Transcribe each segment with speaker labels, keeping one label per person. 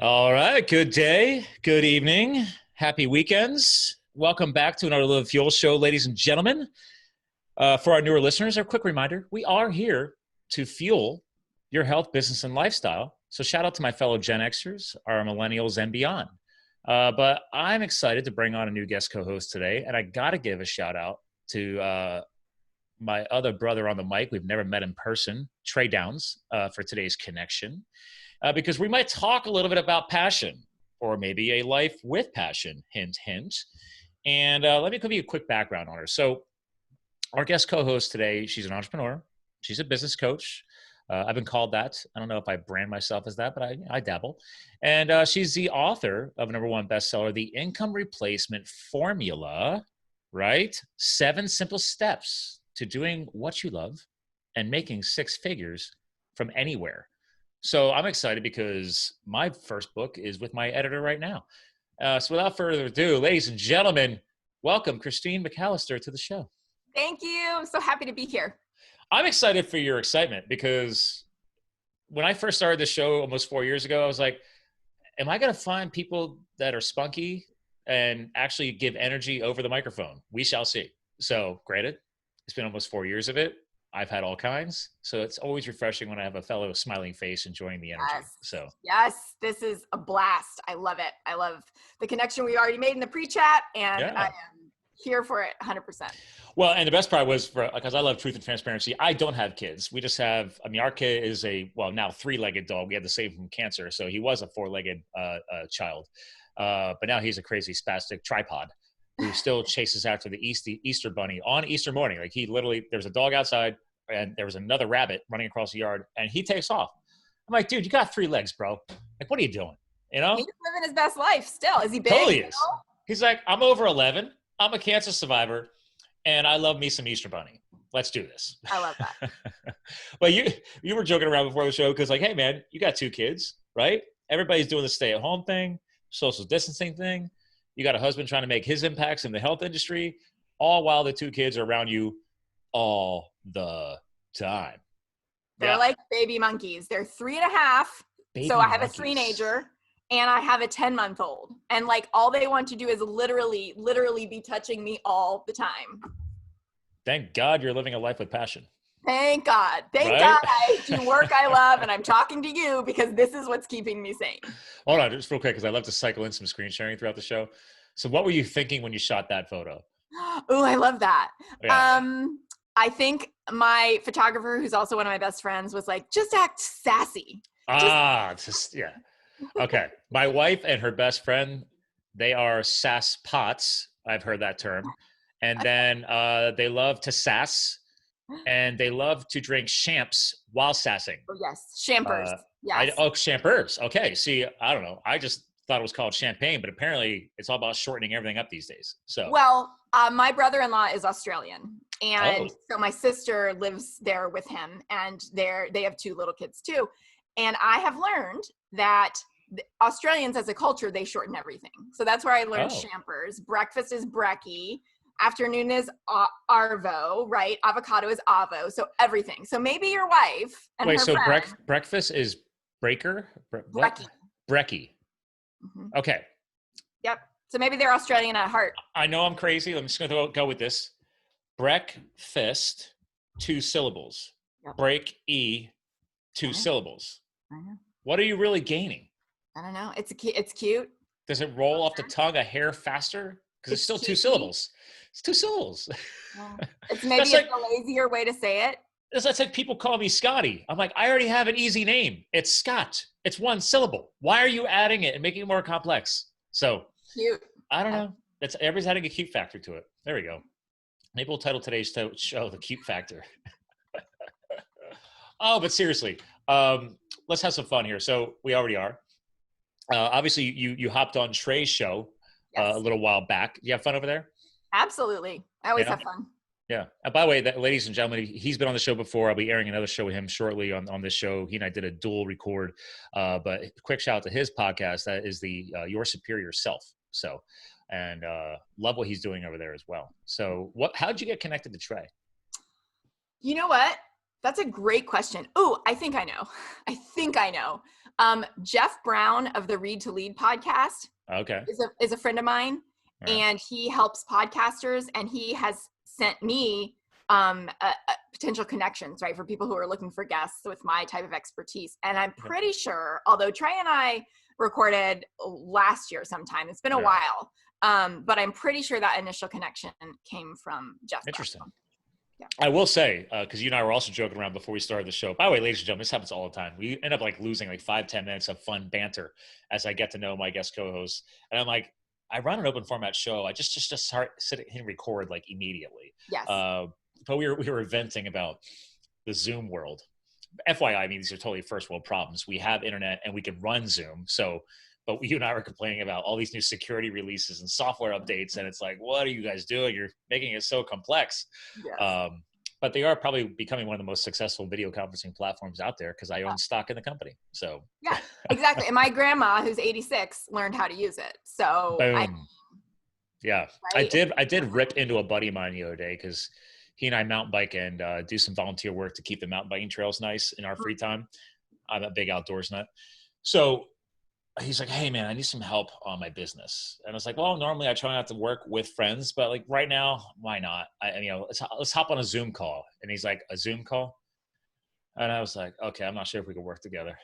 Speaker 1: All right. Good day. Good evening. Happy weekends. Welcome back to another Live Fuel show, ladies and gentlemen. For our newer listeners, a quick reminder, we are here to fuel your health, business, and lifestyle. So shout out to my fellow Gen Xers, our millennials, and beyond. But I'm excited to bring on a new guest co-host today, and I got to give a shout out to my other brother on the mic. We've never met in person, Trey Downs, for today's connection. Because we might talk a little bit about passion or maybe a life with passion, hint, hint. And let me give you a quick background on her. So our guest co-host today, she's an entrepreneur. She's a business coach. I've been called that. I don't know if I brand myself as that, but I dabble. And she's the author of a #1 bestseller, The Income Replacement Formula, right? 7 simple steps to doing what you love and making 6 figures from anywhere. So I'm excited because my first book is with my editor right now. So without further ado, ladies and gentlemen, welcome Christine McAlister to the show.
Speaker 2: Thank you. I'm so happy to be here.
Speaker 1: I'm excited for your excitement because when I first started the show almost 4 years ago, I was like, am I going to find people that are spunky and actually give energy over the microphone? We shall see. So granted, it's been almost 4 years of it. I've had all kinds. So it's always refreshing when I have a fellow smiling face enjoying the energy.
Speaker 2: Yes, this is a blast. I love it. I love the connection we already made in the pre-chat, and I am here for it 100%.
Speaker 1: Well, and the best part was because I love truth and transparency. I don't have kids. We just have, our kid is now 3-legged dog. We had the same from cancer. So he was a 4-legged child. But now he's a crazy spastic tripod who still chases after the Easter bunny on Easter morning. Like there's a dog outside and there was another rabbit running across the yard and he takes off. I'm like, dude, you got 3 legs, bro. Like, what are you doing? You know?
Speaker 2: He's living his best life still. Is he big?
Speaker 1: Totally is. He's like, I'm over 11. I'm a cancer survivor and I love me some Easter bunny. Let's do this.
Speaker 2: I love that.
Speaker 1: Well, you were joking around before the show because like, hey man, you got 2 kids, right? Everybody's doing the stay-at-home thing, social distancing thing. You got a husband trying to make his impacts in the health industry, all while the 2 kids are around you all the time.
Speaker 2: They're like baby monkeys. They're 3.5. So I have a 3-nager and I have a 10-month-old. And like all they want to do is literally be touching me all the time.
Speaker 1: Thank God you're living a life with passion.
Speaker 2: Thank God. Thank God I do work I love and I'm talking to you because this is what's keeping me sane.
Speaker 1: Hold on, just real quick, because I love to cycle in some screen sharing throughout the show. So what were you thinking when you shot that photo?
Speaker 2: Oh, I love that.
Speaker 1: Yeah.
Speaker 2: I think my photographer, who's also one of my best friends, was like, just act sassy.
Speaker 1: Yeah. Okay. My wife and her best friend, they are sass pots. I've heard that term. And then they love to sass. And they love to drink champs while sassing.
Speaker 2: Oh, yes. Champers. Yes.
Speaker 1: Champers. Okay. See, I don't know. I just thought it was called champagne, but apparently it's all about shortening everything up these days. So,
Speaker 2: well, my brother-in-law is Australian. And so my sister lives there with him and they have 2 little kids too. And I have learned that Australians as a culture, they shorten everything. So that's where I learned champers. Breakfast is brekkie. Afternoon is arvo, right? Avocado is avo. So everything. So maybe your wife and her friend.
Speaker 1: Breakfast is breaker?
Speaker 2: Brekkie.
Speaker 1: Brekkie.
Speaker 2: Mm-hmm.
Speaker 1: Okay.
Speaker 2: Yep. So maybe they're Australian at heart.
Speaker 1: I know I'm crazy. I'm just going to go with this. Breakfast, 2 syllables.
Speaker 2: Yep.
Speaker 1: Break E, 2 syllables.
Speaker 2: I know.
Speaker 1: What are you really gaining?
Speaker 2: I don't know. It's cute.
Speaker 1: Does it roll off the tongue a hair faster? Because it's still 2 syllables. It's 2 syllables.
Speaker 2: Yeah. It's maybe a lazier way to say it.
Speaker 1: That's like people call me Scotty. I'm like, I already have an easy name. It's Scott. It's 1 syllable. Why are you adding it and making it more complex? So
Speaker 2: cute.
Speaker 1: I don't know. Everybody's adding a cute factor to it. There we go. Maybe we'll title today's show The Cute Factor. Oh, but seriously, let's have some fun here. So we already are. Obviously, you hopped on Trey's show a little while back. You have fun over there?
Speaker 2: Absolutely. I always have fun.
Speaker 1: Yeah. And by the way, ladies and gentlemen, he's been on the show before. I'll be airing another show with him shortly on this show. He and I did a dual record. But quick shout out to his podcast. That is the Your Superior Self. So, and love what he's doing over there as well. So how did you get connected to Trey?
Speaker 2: You know what? That's a great question. Oh, I think I know. Jeff Brown of the Read to Lead podcast
Speaker 1: Okay.
Speaker 2: is a friend of mine, and he helps podcasters, and he has sent me potential connections, right, for people who are looking for guests with my type of expertise. And I'm pretty sure, although Trey and I recorded last year sometime, it's been a while, but I'm pretty sure that initial connection came from Jeff.
Speaker 1: Interesting.
Speaker 2: Brown. Yeah.
Speaker 1: I will say, because you and I were also joking around before we started the show. By the way, ladies and gentlemen, this happens all the time. We end up like losing like 5-10 minutes of fun banter as I get to know my guest co-hosts. And I'm like, I run an open format show. I just start sitting and record like immediately.
Speaker 2: Yes.
Speaker 1: But we were venting about the Zoom world. FYI, I mean, these are totally first world problems. We have internet and we can run Zoom. But you and I were complaining about all these new security releases and software updates. And it's like, what are you guys doing? You're making it so complex. Yes. But they are probably becoming one of the most successful video conferencing platforms out there because I own stock in the company. So
Speaker 2: yeah, exactly. And my grandma, who's 86, learned how to use it. So
Speaker 1: boom. Yeah,
Speaker 2: right?
Speaker 1: I did rip into a buddy of mine the other day because he and I mountain bike and do some volunteer work to keep the mountain biking trails nice in our free time. I'm a big outdoors nut. So he's like, hey man, I need some help on my business. And I was like, well, normally I try not to work with friends, but like right now, why not? Let's hop on a Zoom call. And he's like, a Zoom call? And I was like, okay, I'm not sure if we can work together.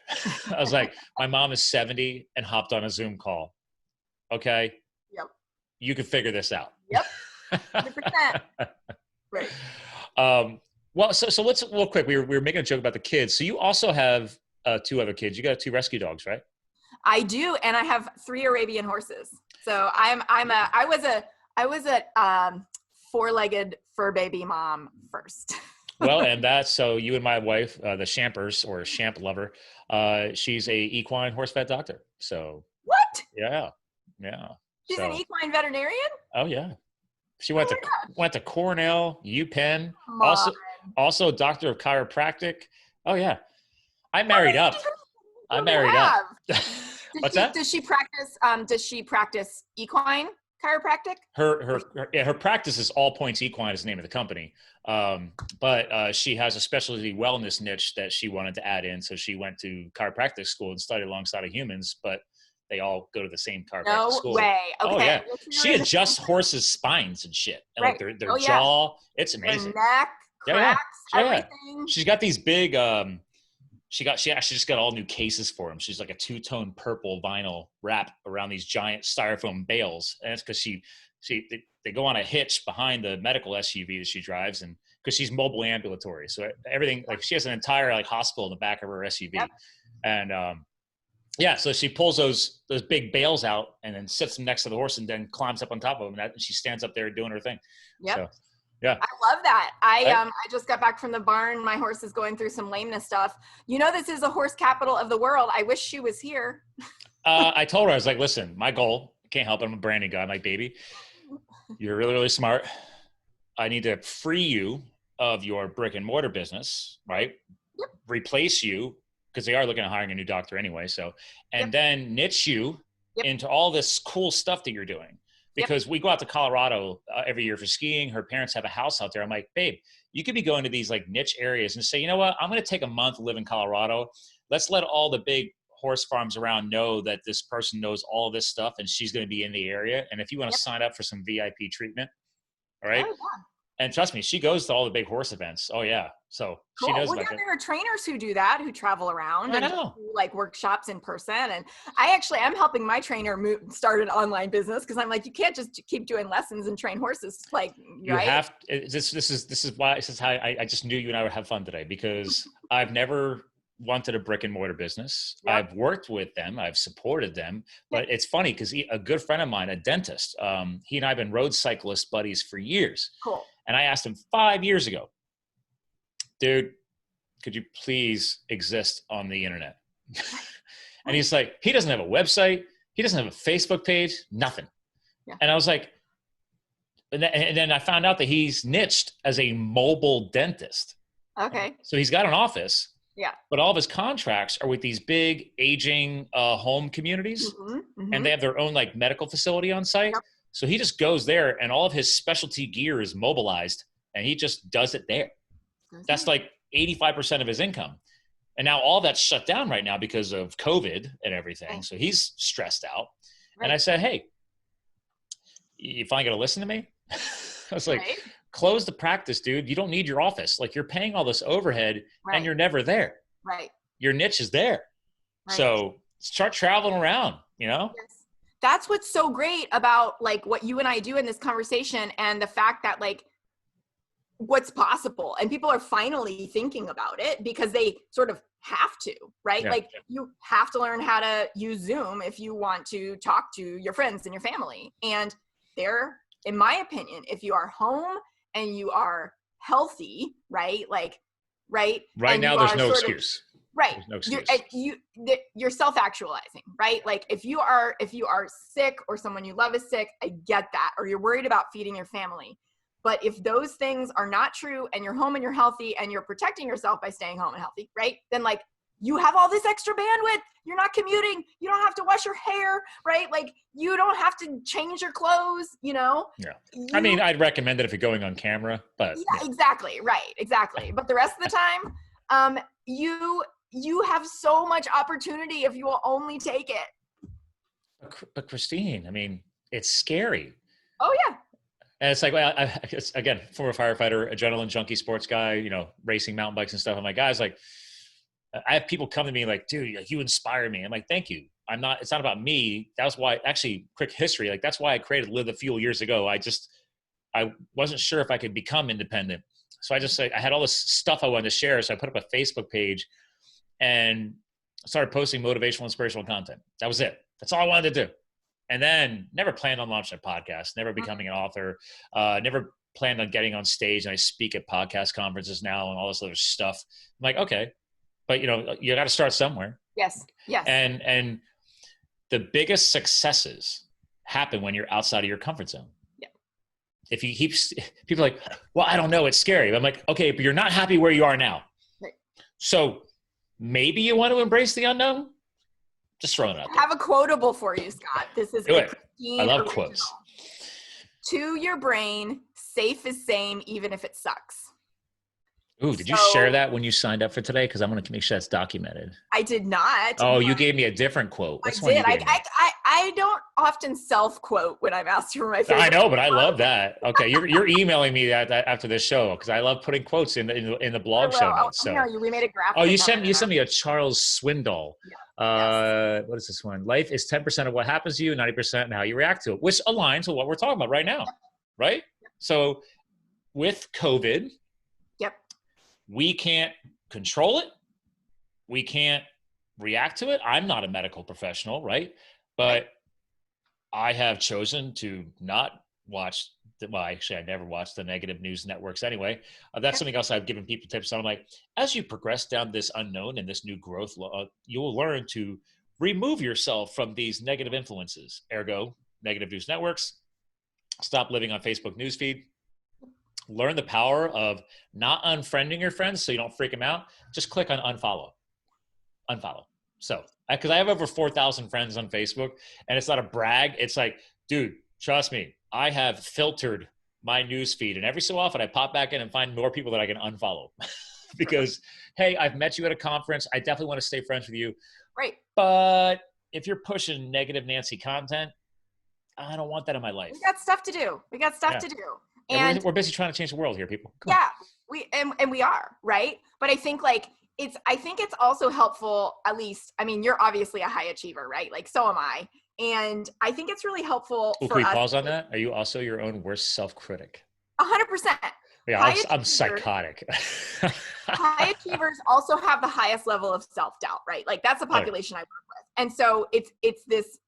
Speaker 1: I was like, my mom is 70 and hopped on a Zoom call. Okay.
Speaker 2: Yep.
Speaker 1: You can figure this out.
Speaker 2: Yep. 100%. Right.
Speaker 1: Well, so let's real quick. We were making a joke about the kids. So you also have 2 other kids. You got 2 rescue dogs, right?
Speaker 2: I do, and I have 3 Arabian horses. So I was a 4-legged fur baby mom first.
Speaker 1: Well, and that's so you and my wife, the Shampers or Shamp lover, she's a equine horse vet doctor. So
Speaker 2: what?
Speaker 1: Yeah.
Speaker 2: She's an equine veterinarian?
Speaker 1: Oh yeah. She went to Cornell, UPenn, also doctor of chiropractic. Oh yeah. I married up. What's that?
Speaker 2: Does she practice equine chiropractic?
Speaker 1: Her practice is All Points Equine is the name of the company. But she has a specialty wellness niche that she wanted to add in. So she went to chiropractic school and studied alongside of humans, but they all go to the same chiropractic school.
Speaker 2: No way. Okay.
Speaker 1: Oh yeah. She adjusts horses' spines and shit. And
Speaker 2: right.
Speaker 1: like their jaw. It's amazing.
Speaker 2: Their neck, cracks, everything.
Speaker 1: She's got these big she actually just got all new cases for him. She's like a 2-tone purple vinyl wrap around these giant styrofoam bales. And it's because they go on a hitch behind the medical SUV that she drives, and because she's mobile ambulatory. So everything, like she has an entire like hospital in the back of her SUV. Yep. And so she pulls those big bales out and then sits them next to the horse and then climbs up on top of them. And she stands up there doing her thing.
Speaker 2: Yep.
Speaker 1: So, yeah.
Speaker 2: I love that. I just got back from the barn. My horse is going through some lameness stuff. You know, this is a horse capital of the world. I wish she was here.
Speaker 1: I told her, I was like, listen, my goal, I can't help it. I'm a branding guy. I'm like, baby, you're really, really smart. I need to free you of your brick and mortar business, right? Yep. Replace you, because they are looking at hiring a new doctor anyway. So, and then niche you into all this cool stuff that you're doing. Because we go out to Colorado every year for skiing. Her parents have a house out there. I'm like, babe, you could be going to these like niche areas and say, you know what? I'm going to take a month to live in Colorado. Let's let all the big horse farms around know that this person knows all this stuff and she's going to be in the area. And if you want to sign up for some VIP treatment, all right? Oh, yeah. And trust me, she goes to all the big horse events. Oh yeah. So
Speaker 2: cool.
Speaker 1: She knows
Speaker 2: about
Speaker 1: that.
Speaker 2: There are trainers who do that, who travel around
Speaker 1: I
Speaker 2: and
Speaker 1: know.
Speaker 2: do like workshops in person. And I'm helping my trainer start an online business because I'm like, you can't just keep doing lessons and train horses. Like,
Speaker 1: you have, this is how I just knew you and I would have fun today, because I've never wanted a brick and mortar business. Yep. I've worked with them. I've supported them, but it's funny because a good friend of mine, a dentist, he and I have been road cyclist buddies for years.
Speaker 2: Cool.
Speaker 1: And I asked him 5 years ago, dude, could you please exist on the internet? And he's like, he doesn't have a website. He doesn't have a Facebook page, nothing. Yeah. And I was like, and then I found out that he's niched as a mobile dentist.
Speaker 2: Okay.
Speaker 1: So he's got an office.
Speaker 2: Yeah.
Speaker 1: But all of his contracts are with these big aging home communities, and they have their own like medical facility on site. Yep. So he just goes there and all of his specialty gear is mobilized and he just does it there. That's like 85% of his income. And now all that's shut down right now because of COVID and everything.
Speaker 2: Right.
Speaker 1: So he's stressed out.
Speaker 2: Right.
Speaker 1: And I said, hey, you finally going to listen to me? I was like,
Speaker 2: Right.
Speaker 1: close the practice, dude. You don't need your office. Like, you're paying all this overhead
Speaker 2: Right.
Speaker 1: and you're never there.
Speaker 2: Right.
Speaker 1: Your niche is there. Right. So start traveling around, you know?
Speaker 2: Yes. That's what's so great about like what you and I do in this conversation, and the fact that like what's possible, and people are finally thinking about it because they sort of have to, right?
Speaker 1: Yeah.
Speaker 2: Like you have to learn how to use Zoom if you want to talk to your friends and your family. And there, in my opinion, if you are home and you are healthy, right? Like, right.
Speaker 1: Right now, there's no excuse.
Speaker 2: Right.
Speaker 1: No excuse.
Speaker 2: You're self-actualizing, right? Like if you are sick or someone you love is sick, I get that. Or you're worried about feeding your family. But if those things are not true and you're home and you're healthy and you're protecting yourself by staying home and healthy, right? Then like you have all this extra bandwidth. You're not commuting. You don't have to wash your hair, right? Like you don't have to change your clothes, you know?
Speaker 1: Yeah. I mean, I'd recommend it if you're going on camera, but.
Speaker 2: Yeah. Exactly. Right. Exactly. But the rest of the time, you have so much opportunity if you will only take it.
Speaker 1: But Christine, I mean, it's scary.
Speaker 2: Oh yeah.
Speaker 1: And it's like, well, again, former firefighter, adrenaline junkie, sports guy, you know, racing mountain bikes and stuff. I'm like, guys, like, I have people come to me like, dude, like, you inspire me. I'm like, thank you. It's not about me. That was why, actually, quick history. Like, that's why I created Live the Fuel years ago. I wasn't sure if I could become independent. So I had all this stuff I wanted to share. So I put up a Facebook page and started posting motivational, inspirational content. That was it. That's all I wanted to do. And then never planned on launching a podcast, never becoming an author, never planned on getting on stage. And I speak at podcast conferences now and all this other stuff. I'm like, okay, but you know, you got to start somewhere.
Speaker 2: Yes. Yes.
Speaker 1: And the biggest successes happen when you're outside of your comfort zone.
Speaker 2: Yeah.
Speaker 1: If you keep, people are like, well, I don't know, it's scary. But I'm like, okay, but you're not happy where you are now.
Speaker 2: Right. So
Speaker 1: maybe you want to embrace the unknown. Just throwing it out there.
Speaker 2: I have a quotable for you, Scott. This is
Speaker 1: I love
Speaker 2: original.
Speaker 1: quotes.
Speaker 2: To your brain, safe is same, even if it sucks.
Speaker 1: Ooh, did you share that when you signed up for today? Because I'm going to make sure that's documented.
Speaker 2: I did not.
Speaker 1: Oh, you gave me a different quote.
Speaker 2: I did. I don't often self-quote when I'm asked for my favorite.
Speaker 1: I know, but I love that. Okay, you're emailing me that after this show because I love putting quotes in the blog show notes. So.
Speaker 2: We made a graphic.
Speaker 1: Oh, you sent me a Charles Swindoll.
Speaker 2: Yeah.
Speaker 1: What is this one? Life is 10% of what happens to you, 90% and how you react to it, which aligns with what we're talking about right now, right? So with COVID, we can't control it. We can't react to it. I'm not a medical professional, right? But I have chosen to not watch. Well, actually, I never watch the negative news networks anyway. That's something else I've given people tips on. I'm like, as you progress down this unknown and this new growth, you will learn to remove yourself from these negative influences. Ergo, negative news networks. Stop living on Facebook newsfeed. Learn the power of not unfriending your friends so you don't freak them out. Just click on unfollow. Unfollow. So, because I have over 4,000 friends on Facebook, and it's not a brag. It's like, dude, trust me, I have filtered my news feed, and every so often I pop back in and find more people that I can unfollow because, hey, I've met you at a conference. I definitely want to stay friends with you.
Speaker 2: Right.
Speaker 1: But if you're pushing negative Nancy content, I don't want that in my life.
Speaker 2: We got stuff to do. And
Speaker 1: we're busy trying to change the world here, people.
Speaker 2: Come on. We are, right? But I think it's also helpful, at least, I mean, you're obviously a high achiever, right? Like, so am I. And I think it's really helpful for us.
Speaker 1: Can we pause on that? Are you also your own worst self-critic?
Speaker 2: 100%.
Speaker 1: Yeah, I'm psychotic.
Speaker 2: High achievers also have the highest level of self-doubt, right? Like that's the population I work with. And so it's this,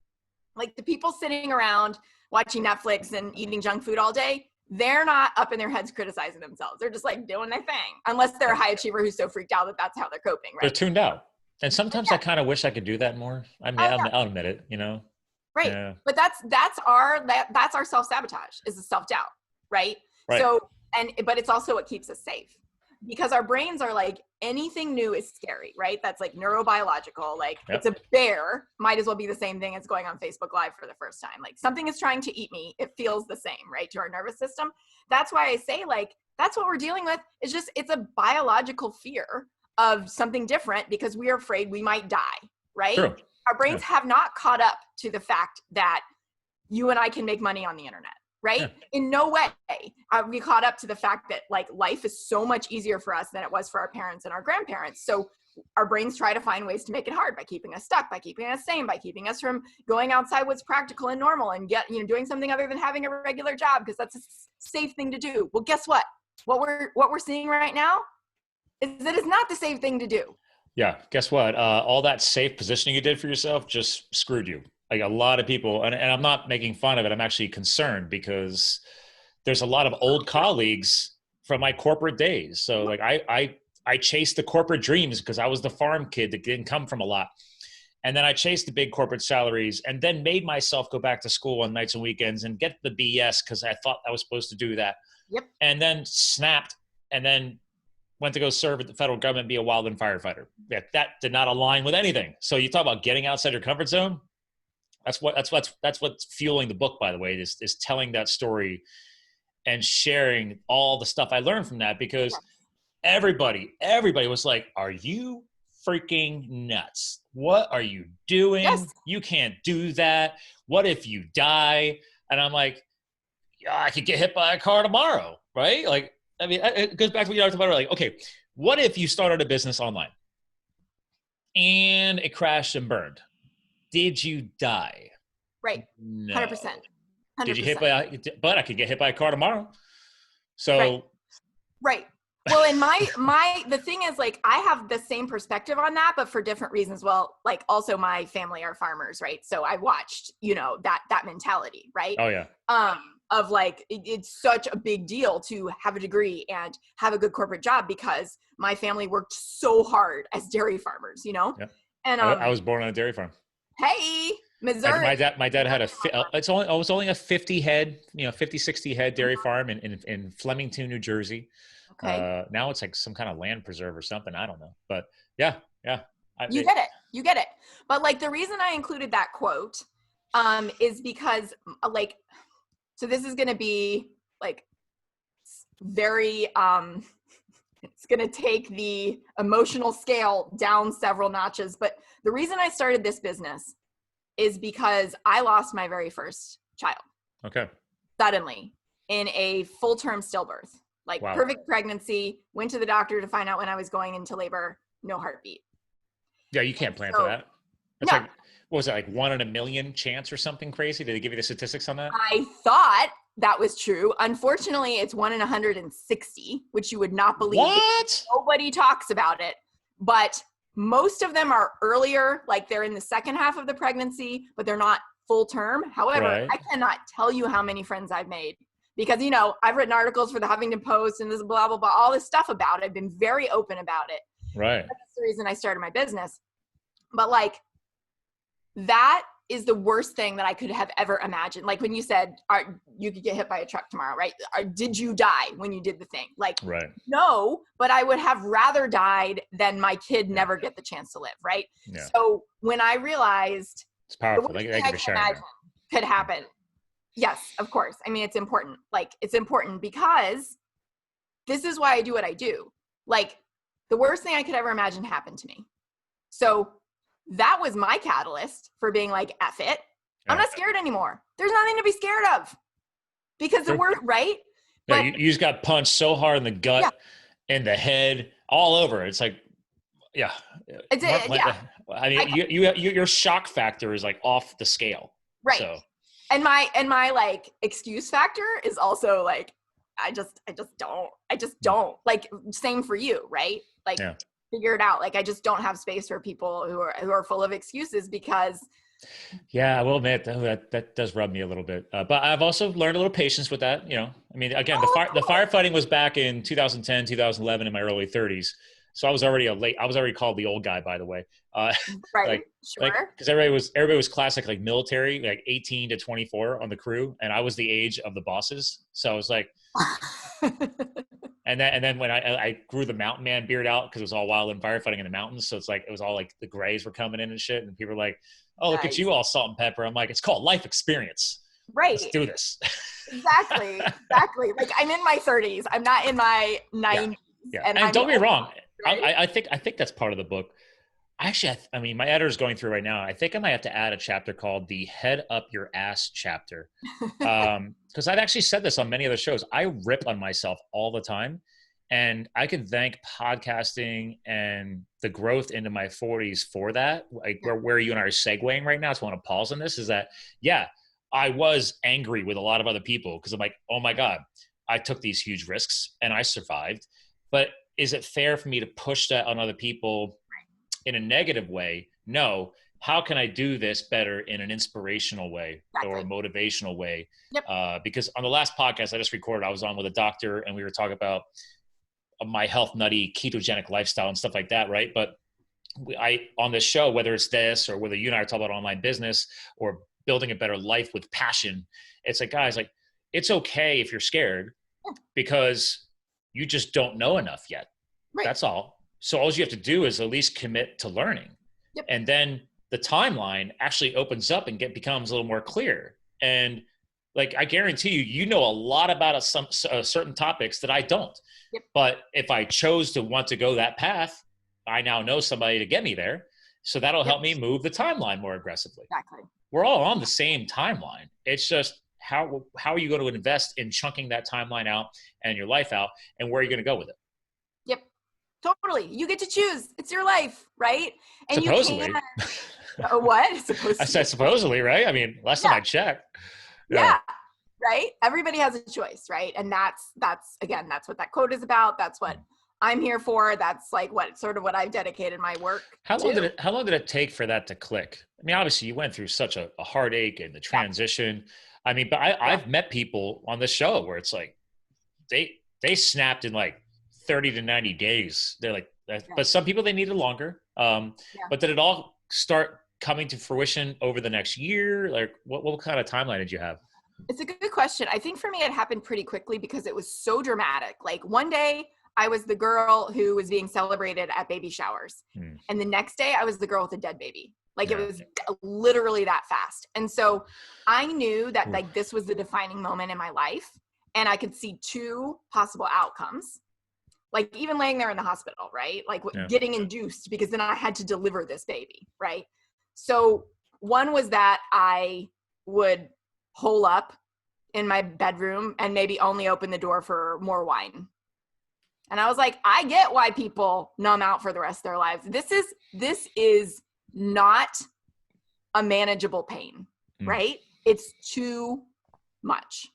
Speaker 2: like the people sitting around watching Netflix and eating junk food all day, they're not up in their heads criticizing themselves. They're just like doing their thing, unless they're a high achiever who's so freaked out that that's how they're coping, right?
Speaker 1: They're tuned out. And sometimes I kind of wish I could do that more. I mean, I'll admit it, you know?
Speaker 2: Right. Yeah. But that's our self-sabotage is the self-doubt, right? So, but it's also what keeps us safe because our brains are like, anything new is scary, right? That's like neurobiological. Like it's a bear, might as well be the same thing as going on Facebook Live for the first time. Like something is trying to eat me. It feels the same, right? To our nervous system. That's why I say like, that's what we're dealing with. It's a biological fear of something different because we are afraid we might die, right?
Speaker 1: True.
Speaker 2: Our brains have not caught up to the fact that you and I can make money on the internet, right? Yeah. In no way are we caught up to the fact that like life is so much easier for us than it was for our parents and our grandparents. So our brains try to find ways to make it hard by keeping us stuck, by keeping us sane, by keeping us from going outside what's practical and normal and doing something other than having a regular job because that's a safe thing to do. Well, guess what? What we're seeing right now is that it's not the safe thing to do.
Speaker 1: Yeah. Guess what? All that safe positioning you did for yourself just screwed you. Like a lot of people, and I'm not making fun of it. I'm actually concerned because there's a lot of old colleagues from my corporate days. So like I chased the corporate dreams because I was the farm kid that didn't come from a lot. And then I chased the big corporate salaries and then made myself go back to school on nights and weekends and get the BS because I thought I was supposed to do that.
Speaker 2: Yep. And
Speaker 1: then snapped and then went to go serve at the federal government, be a wildland firefighter. That did not align with anything. So you talk about getting outside your comfort zone. That's what's fueling the book, by the way, is telling that story and sharing all the stuff I learned from that because everybody was like, are you freaking nuts? What are you doing? Yes. You can't do that. What if you die? And I'm like, yeah, I could get hit by a car tomorrow, right? Like, I mean, it goes back to what you talked about. Like, okay, what if you started a business online and it crashed and burned? Did you die?
Speaker 2: Right.
Speaker 1: No.
Speaker 2: 100%.
Speaker 1: Did you hit but I could get hit by a car tomorrow. So.
Speaker 2: Right. Well, and the thing is like, I have the same perspective on that, but for different reasons. Well, like also my family are farmers, right? So I watched, that mentality, right?
Speaker 1: Oh yeah.
Speaker 2: Of like, it's such a big deal to have a degree and have a good corporate job because my family worked so hard as dairy farmers, Yeah. And
Speaker 1: I was born on a dairy farm.
Speaker 2: Hey, Missouri.
Speaker 1: My dad had it was only a 50 head, 50, 60 head dairy farm in Flemington, New Jersey.
Speaker 2: Okay.
Speaker 1: Now it's like some kind of land preserve or something. I don't know, but yeah.
Speaker 2: You get it. But like the reason I included that quote, is because like, so this is going to be like very, it's going to take the emotional scale down several notches. But the reason I started this business is because I lost my very first child.
Speaker 1: Okay.
Speaker 2: Suddenly in a full-term stillbirth, like wow. Perfect pregnancy, went to the doctor to find out when I was going into labor, no heartbeat.
Speaker 1: Yeah. You can't plan for that. It's like, what was it, like 1 in a million chance or something crazy? Did they give you the statistics on that?
Speaker 2: I thought that was true. Unfortunately, it's 1 in 160, which you would not believe.
Speaker 1: What?
Speaker 2: Nobody talks about it. But most of them are earlier, like they're in the second half of the pregnancy, but they're not full term. However, right. I cannot tell you how many friends I've made because, I've written articles for the Huffington Post and this blah, blah, blah, all this stuff about it. I've been very open about it.
Speaker 1: Right.
Speaker 2: That's the reason I started my business. But like, that is the worst thing that I could have ever imagined. Like when you said, you could get hit by a truck tomorrow, right? Did you die when you did the thing? Like, right. No, but I would have rather died than my kid never get the chance to live, right? Yeah. So when I realized
Speaker 1: it's powerful. Thank you for sharing that.
Speaker 2: Could happen. Yes, of course. I mean, it's important. Like, it's important because this is why I do what I do. Like, the worst thing I could ever imagine happened to me. So that was my the for being like, F it. I'm not scared anymore. There's nothing to be scared of because the word, right?
Speaker 1: Yeah, you just got punched so hard in the gut, in the head, all over. It's like, yeah. I mean, your shock factor is like off the scale.
Speaker 2: Right.
Speaker 1: So.
Speaker 2: And my like excuse factor is also like, I just don't like, same for you. Right. Like, figure it out. Like, I just don't have space for people who are full of excuses because.
Speaker 1: Yeah, I will admit that does rub me a little bit. But I've also learned a little patience with that. I mean, again, the firefighting was back in 2010, 2011 in my early 30s. So I was already called the old guy, by the way.
Speaker 2: Right. Sure.
Speaker 1: Because everybody was classic, like military, like 18 to 24 on the crew. And I was the age of the bosses. So I was like, And then when I grew the mountain man beard out because it was all wildland firefighting in the mountains. So it's like, it was all like the grays were coming in and shit. And people were like, oh, look at you all salt and pepper. I'm like, it's called life experience.
Speaker 2: Right.
Speaker 1: Let's do this.
Speaker 2: Exactly. Like I'm in my 30s. I'm not in my 90s.
Speaker 1: Yeah. And don't be wrong.
Speaker 2: Right?
Speaker 1: I think that's part of the book. Actually, I mean, my editor's going through right now. I think I might have to add a chapter called the "Head Up Your Ass" chapter, because I've actually said this on many other shows. I rip on myself all the time, and I can thank podcasting and the growth into my 40s for that. Like where you and I are segueing right now, so I want to pause on this. Is that yeah, I was angry with a lot of other people because I'm like, oh my god, I took these huge risks and I survived, but is it fair for me to push that on other people in a negative way? No. How can I do this better in an inspirational way or a motivational way?
Speaker 2: Yep.
Speaker 1: Because on the last podcast I just recorded, I was on with a doctor and we were talking about my health nutty ketogenic lifestyle and stuff like that. Right. But on this show, whether it's this or whether you and I are talking about online business or building a better life with passion, it's like, guys, like, it's okay if you're scared because you just don't know enough yet. Right. That's all. So all you have to do is at least commit to learning. Yep. And then the timeline actually opens up and becomes a little more clear. And like, I guarantee you know a lot about some certain topics that I don't. Yep. But if I chose to want to go that path, I now know somebody to get me there. So that'll help me move the timeline more aggressively.
Speaker 2: Exactly.
Speaker 1: We're all on the same timeline. It's just how are you going to invest in chunking that timeline out and your life out, and where are you going to go with it?
Speaker 2: Yep. Totally. You get to choose. It's your life, right? And
Speaker 1: supposedly.
Speaker 2: You can't. What? Supposedly.
Speaker 1: I said supposedly, right? I mean, last time I checked.
Speaker 2: Yeah. Right? Everybody has a choice, right? And that's what that quote is about. That's what I'm here for. That's like what I've dedicated my work
Speaker 1: to. How long did it take for that to click? I mean, obviously you went through such a heartache and the transition. Yeah. I mean, but I've met people on the show where it's like, they snapped in like 30 to 90 days. They're like, but some people, they needed longer. But did it all start coming to fruition over the next year? Like what kind of timeline did you have?
Speaker 2: It's a good question. I think for me, it happened pretty quickly because it was so dramatic. Like one day I was the girl who was being celebrated at baby showers. And the next day I was the girl with a dead baby. Like it was literally that fast. And so I knew that like this was the defining moment in my life. And I could see two possible outcomes. Like even laying there in the hospital, right? Like getting induced because then I had to deliver this baby, right? So one was that I would hole up in my bedroom and maybe only open the door for more wine. And I was like, I get why people numb out for the rest of their lives. This is not a manageable pain, right? It's too much.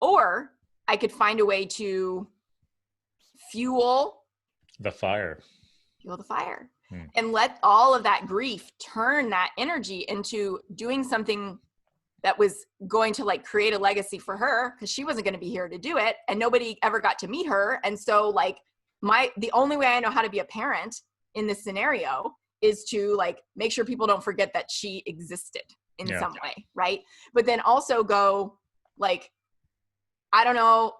Speaker 2: Or I could find a way to fuel
Speaker 1: the fire
Speaker 2: and let all of that grief turn that energy into doing something that was going to like create a legacy for her, because she wasn't going to be here to do it and nobody ever got to meet her. And so like the only way I know how to be a parent in this scenario is to like make sure people don't forget that she existed in some way, right? But then also go like, I don't know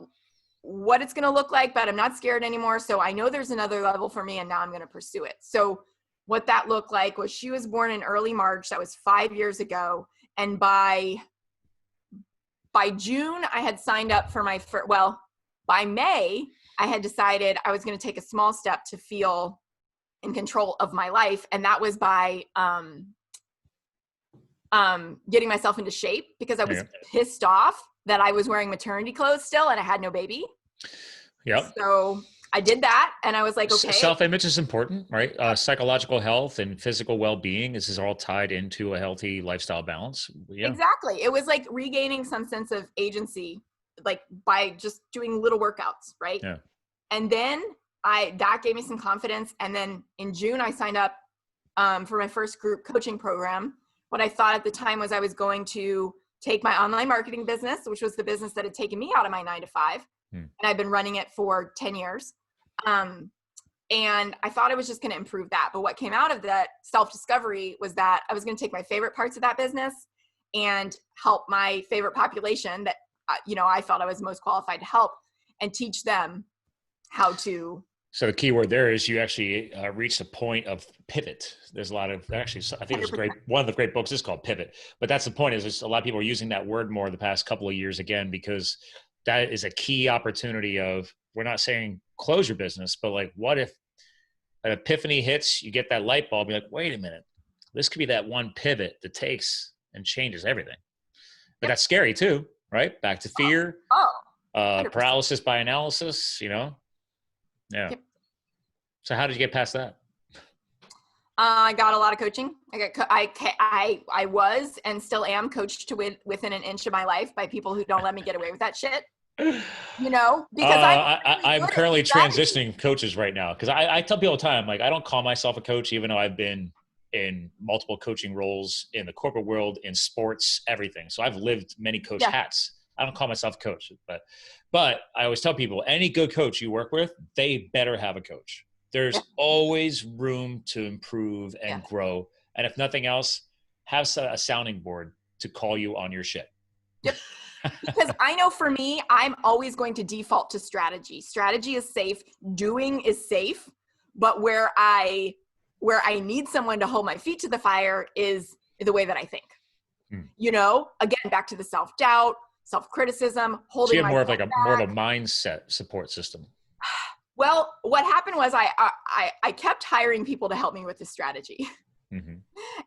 Speaker 2: what it's going to look like, but I'm not scared anymore. So I know there's another level for me and now I'm going to pursue it. So what that looked like was she was born in early March. That was 5 years ago. And by June, I had signed up for my first, by May, I had decided I was going to take a small step to feel in control of my life. And that was by getting myself into shape because I was pissed off that I was wearing maternity clothes still and I had no baby.
Speaker 1: Yep.
Speaker 2: So I did that and I was like, okay.
Speaker 1: Self-image is important, right? Psychological health and physical well-being. This is all tied into a healthy lifestyle balance. Yeah.
Speaker 2: Exactly. It was like regaining some sense of agency, like by just doing little workouts, right?
Speaker 1: Yeah.
Speaker 2: And then that gave me some confidence. And then in June, I signed up for my first group coaching program. What I thought at the time was I was going to take my online marketing business, which was the business that had taken me out of my 9-to-5. And I've been running it for 10 years. And I thought I was just going to improve that. But what came out of that self-discovery was that I was going to take my favorite parts of that business and help my favorite population that, I felt I was most qualified to help and teach them how to.
Speaker 1: So the key word there is you actually reached a point of pivot. There's a lot of, actually, I think there's one of the great books is called Pivot, but that's the point is there's a lot of people are using that word more the past couple of years again, because that is a key opportunity of, we're not saying close your business, but like, what if an epiphany hits, you get that light bulb, you're like, wait a minute, this could be that one pivot that takes and changes everything. But that's scary too, right? Back to fear, paralysis by analysis, you know? Yeah.
Speaker 2: Yep.
Speaker 1: So how did you get past that?
Speaker 2: I got a lot of coaching. I was and still am coached to within an inch of my life by people who don't let me get away with that shit. You know, because
Speaker 1: I'm currently transitioning coaches right now. Cause I tell people all the time, like, I don't call myself a coach, even though I've been in multiple coaching roles in the corporate world, in sports, everything. So I've lived many coach hats. I don't call myself a coach, but I always tell people, any good coach you work with, they better have a coach. There's always room to improve and grow. And if nothing else, have a sounding board to call you on your shit.
Speaker 2: Yep. Because I know for me, I'm always going to default to strategy. Strategy is safe. Doing is safe. But where I need someone to hold my feet to the fire is the way that I think. You know, again, back to the self-doubt, self-criticism, holding. So
Speaker 1: you have more of a mindset support system.
Speaker 2: Well, what happened was I kept hiring people to help me with the strategy. Mm-hmm.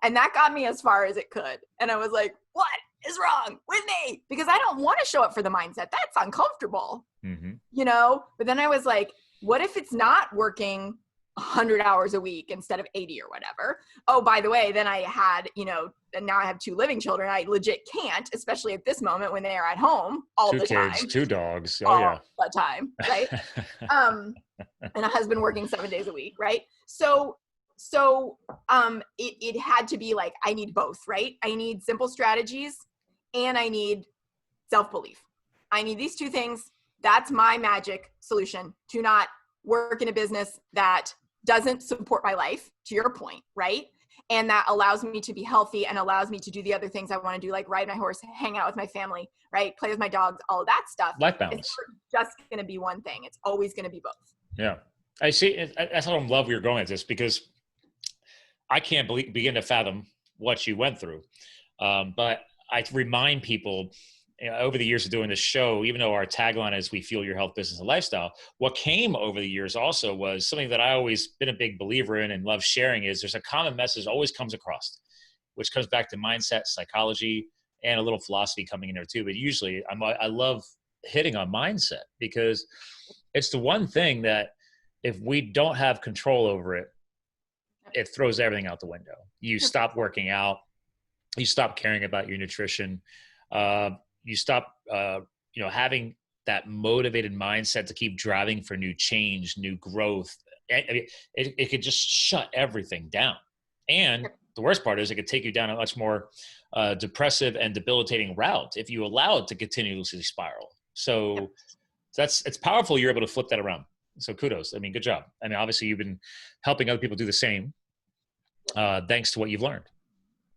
Speaker 2: And that got me as far as it could. And I was like, what is wrong with me? Because I don't want to show up for the mindset. That's uncomfortable, you know? But then I was like, what if it's not working 100 hours a week instead of 80 or whatever? Oh, by the way, then I had, you know, and now I have 2 living children. I legit can't, especially at this moment when they are at home all the time. 2 kids,
Speaker 1: 2 dogs.
Speaker 2: All the time, right? And a husband working 7 days a week, right? So it had to be like, I need both, right? I need simple strategies and I need self-belief. I need these 2 things. That's my magic solution to not work in a business that doesn't support my life, to your point, right? And that allows me to be healthy and allows me to do the other things I want to do, like ride my horse, hang out with my family, right? Play with my dogs, all of that stuff.
Speaker 1: Life balance.
Speaker 2: It's just going to be one thing. It's always going to be both.
Speaker 1: Yeah. I see. That's how I'm love you're going at this, because I can't begin to fathom what you went through. But I remind people, you know, over the years of doing this show, even though our tagline is "We fuel your health, business, and lifestyle," what came over the years also was something that I always been a big believer in and love sharing is there's a common message that always comes across, which comes back to mindset, psychology, and a little philosophy coming in there too. But usually I love hitting on mindset because it's the one thing that if we don't have control over it, it throws everything out the window. You stop working out, you stop caring about your nutrition, you stop, having that motivated mindset to keep driving for new change, new growth. It could just shut everything down. And the worst part is it could take you down a much more depressive and debilitating route if you allow it to continuously spiral. So it's powerful. You're able to flip that around. So kudos. I mean, good job. I mean, obviously you've been helping other people do the same, thanks to what you've learned.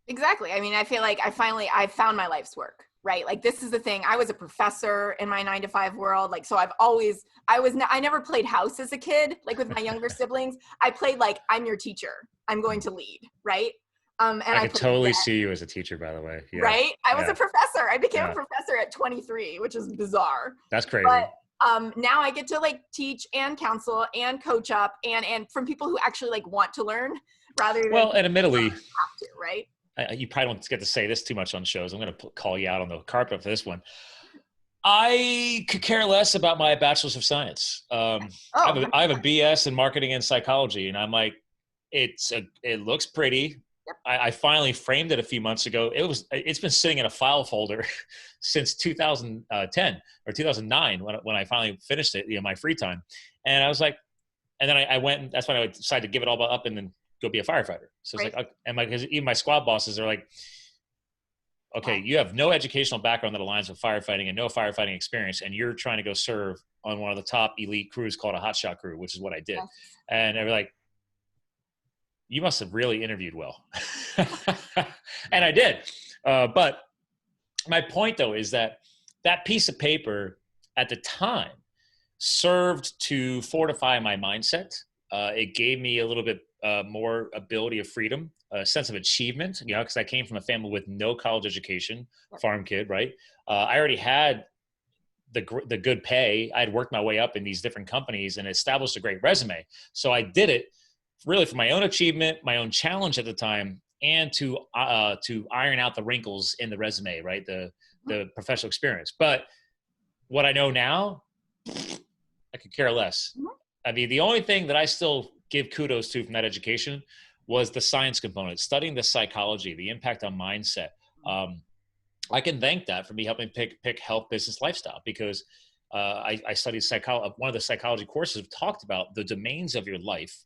Speaker 2: Exactly. I mean, I feel like I found my life's work, right? Like this is the thing. I was a professor in my 9-to-5 world. Like, so I never played house as a kid, like with my younger siblings. I played like, I'm your teacher. I'm going to lead. Right. And
Speaker 1: I could totally see you as a teacher, by the way. Yeah.
Speaker 2: Right. I was a professor. I became a professor at 23, which is bizarre.
Speaker 1: That's crazy.
Speaker 2: But now I get to like teach and counsel and coach up and from people who actually like want to learn rather than
Speaker 1: and admittedly
Speaker 2: have to, right?
Speaker 1: You probably don't get to say this too much on shows. I'm going to call you out on the carpet for this one. I could care less about my bachelor's of science. I have a BS in marketing and psychology, and I'm like, it looks pretty. Yep. I finally framed it a few months ago. It's been sitting in a file folder since 2010 or 2009 when I finally finished it, my free time. And I was like, and then I went, and that's when I decided to give it all up and then go be a firefighter. So it's like, because even my squad bosses are like, okay, you have no educational background that aligns with firefighting and no firefighting experience, and you're trying to go serve on one of the top elite crews called a hotshot crew, which is what I did. Yes. And they were like, you must have really interviewed well. And I did. But my point though is that piece of paper at the time served to fortify my mindset. It gave me a little bit more ability of freedom, a sense of achievement, because I came from a family with no college education, farm kid, right? I already had the good pay. I'd worked my way up in these different companies and established a great resume. So I did it really for my own achievement, my own challenge at the time, and to iron out the wrinkles in the resume, right? The professional experience. But what I know now, I could care less. I mean, the only thing that I still give kudos to from that education was the science component, studying the psychology, the impact on mindset. I can thank that for me helping pick health, business, lifestyle, because I studied psychology. One of the psychology courses talked about the domains of your life.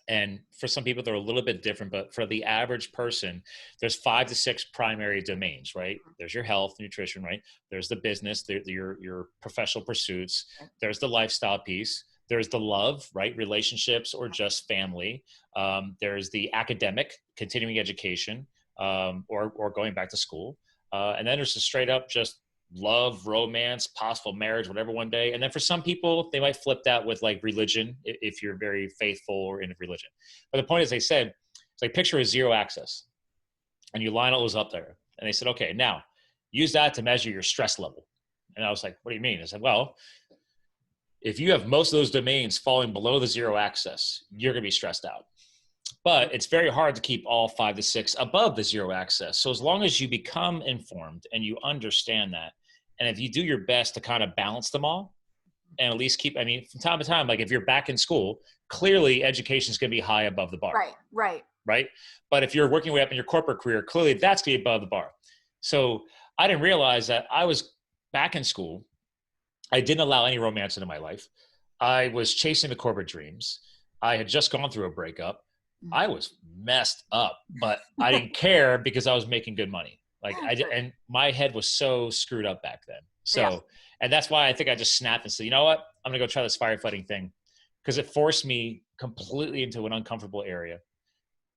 Speaker 1: And for some people, they're a little bit different, but for the average person, there's 5 to 6 primary domains, right? There's your health, nutrition, right? There's the business, your professional pursuits. There's the lifestyle piece. There's the love, right? Relationships or just family. There's the academic, continuing education, or going back to school. And then there's the straight up just love, romance, possible marriage, whatever one day. And then for some people, they might flip that with like religion, if you're very faithful or in religion. But the point is, they said, it's like picture a zero axis and you line all those up there. And they said, okay, now use that to measure your stress level. And I was like, what do you mean? I said, well, if you have most of those domains falling below the zero axis, you're going to be stressed out. But it's very hard to keep all 5 to 6 above the zero axis. So as long as you become informed and you understand that, and if you do your best to kind of balance them all and at least keep, I mean, from time to time, like if you're back in school, clearly education is going to be high above the bar. Right. But if you're working way up in your corporate career, clearly that's going to be above the bar. So I didn't realize that I was back in school. I didn't allow any romance into my life. I was chasing the corporate dreams. I had just gone through a breakup. I was messed up, but I didn't care because I was making good money. Like and my head was so screwed up back then. So, and that's why I think I just snapped and said, you know what, I'm going to go try this firefighting thing, because it forced me completely into an uncomfortable area.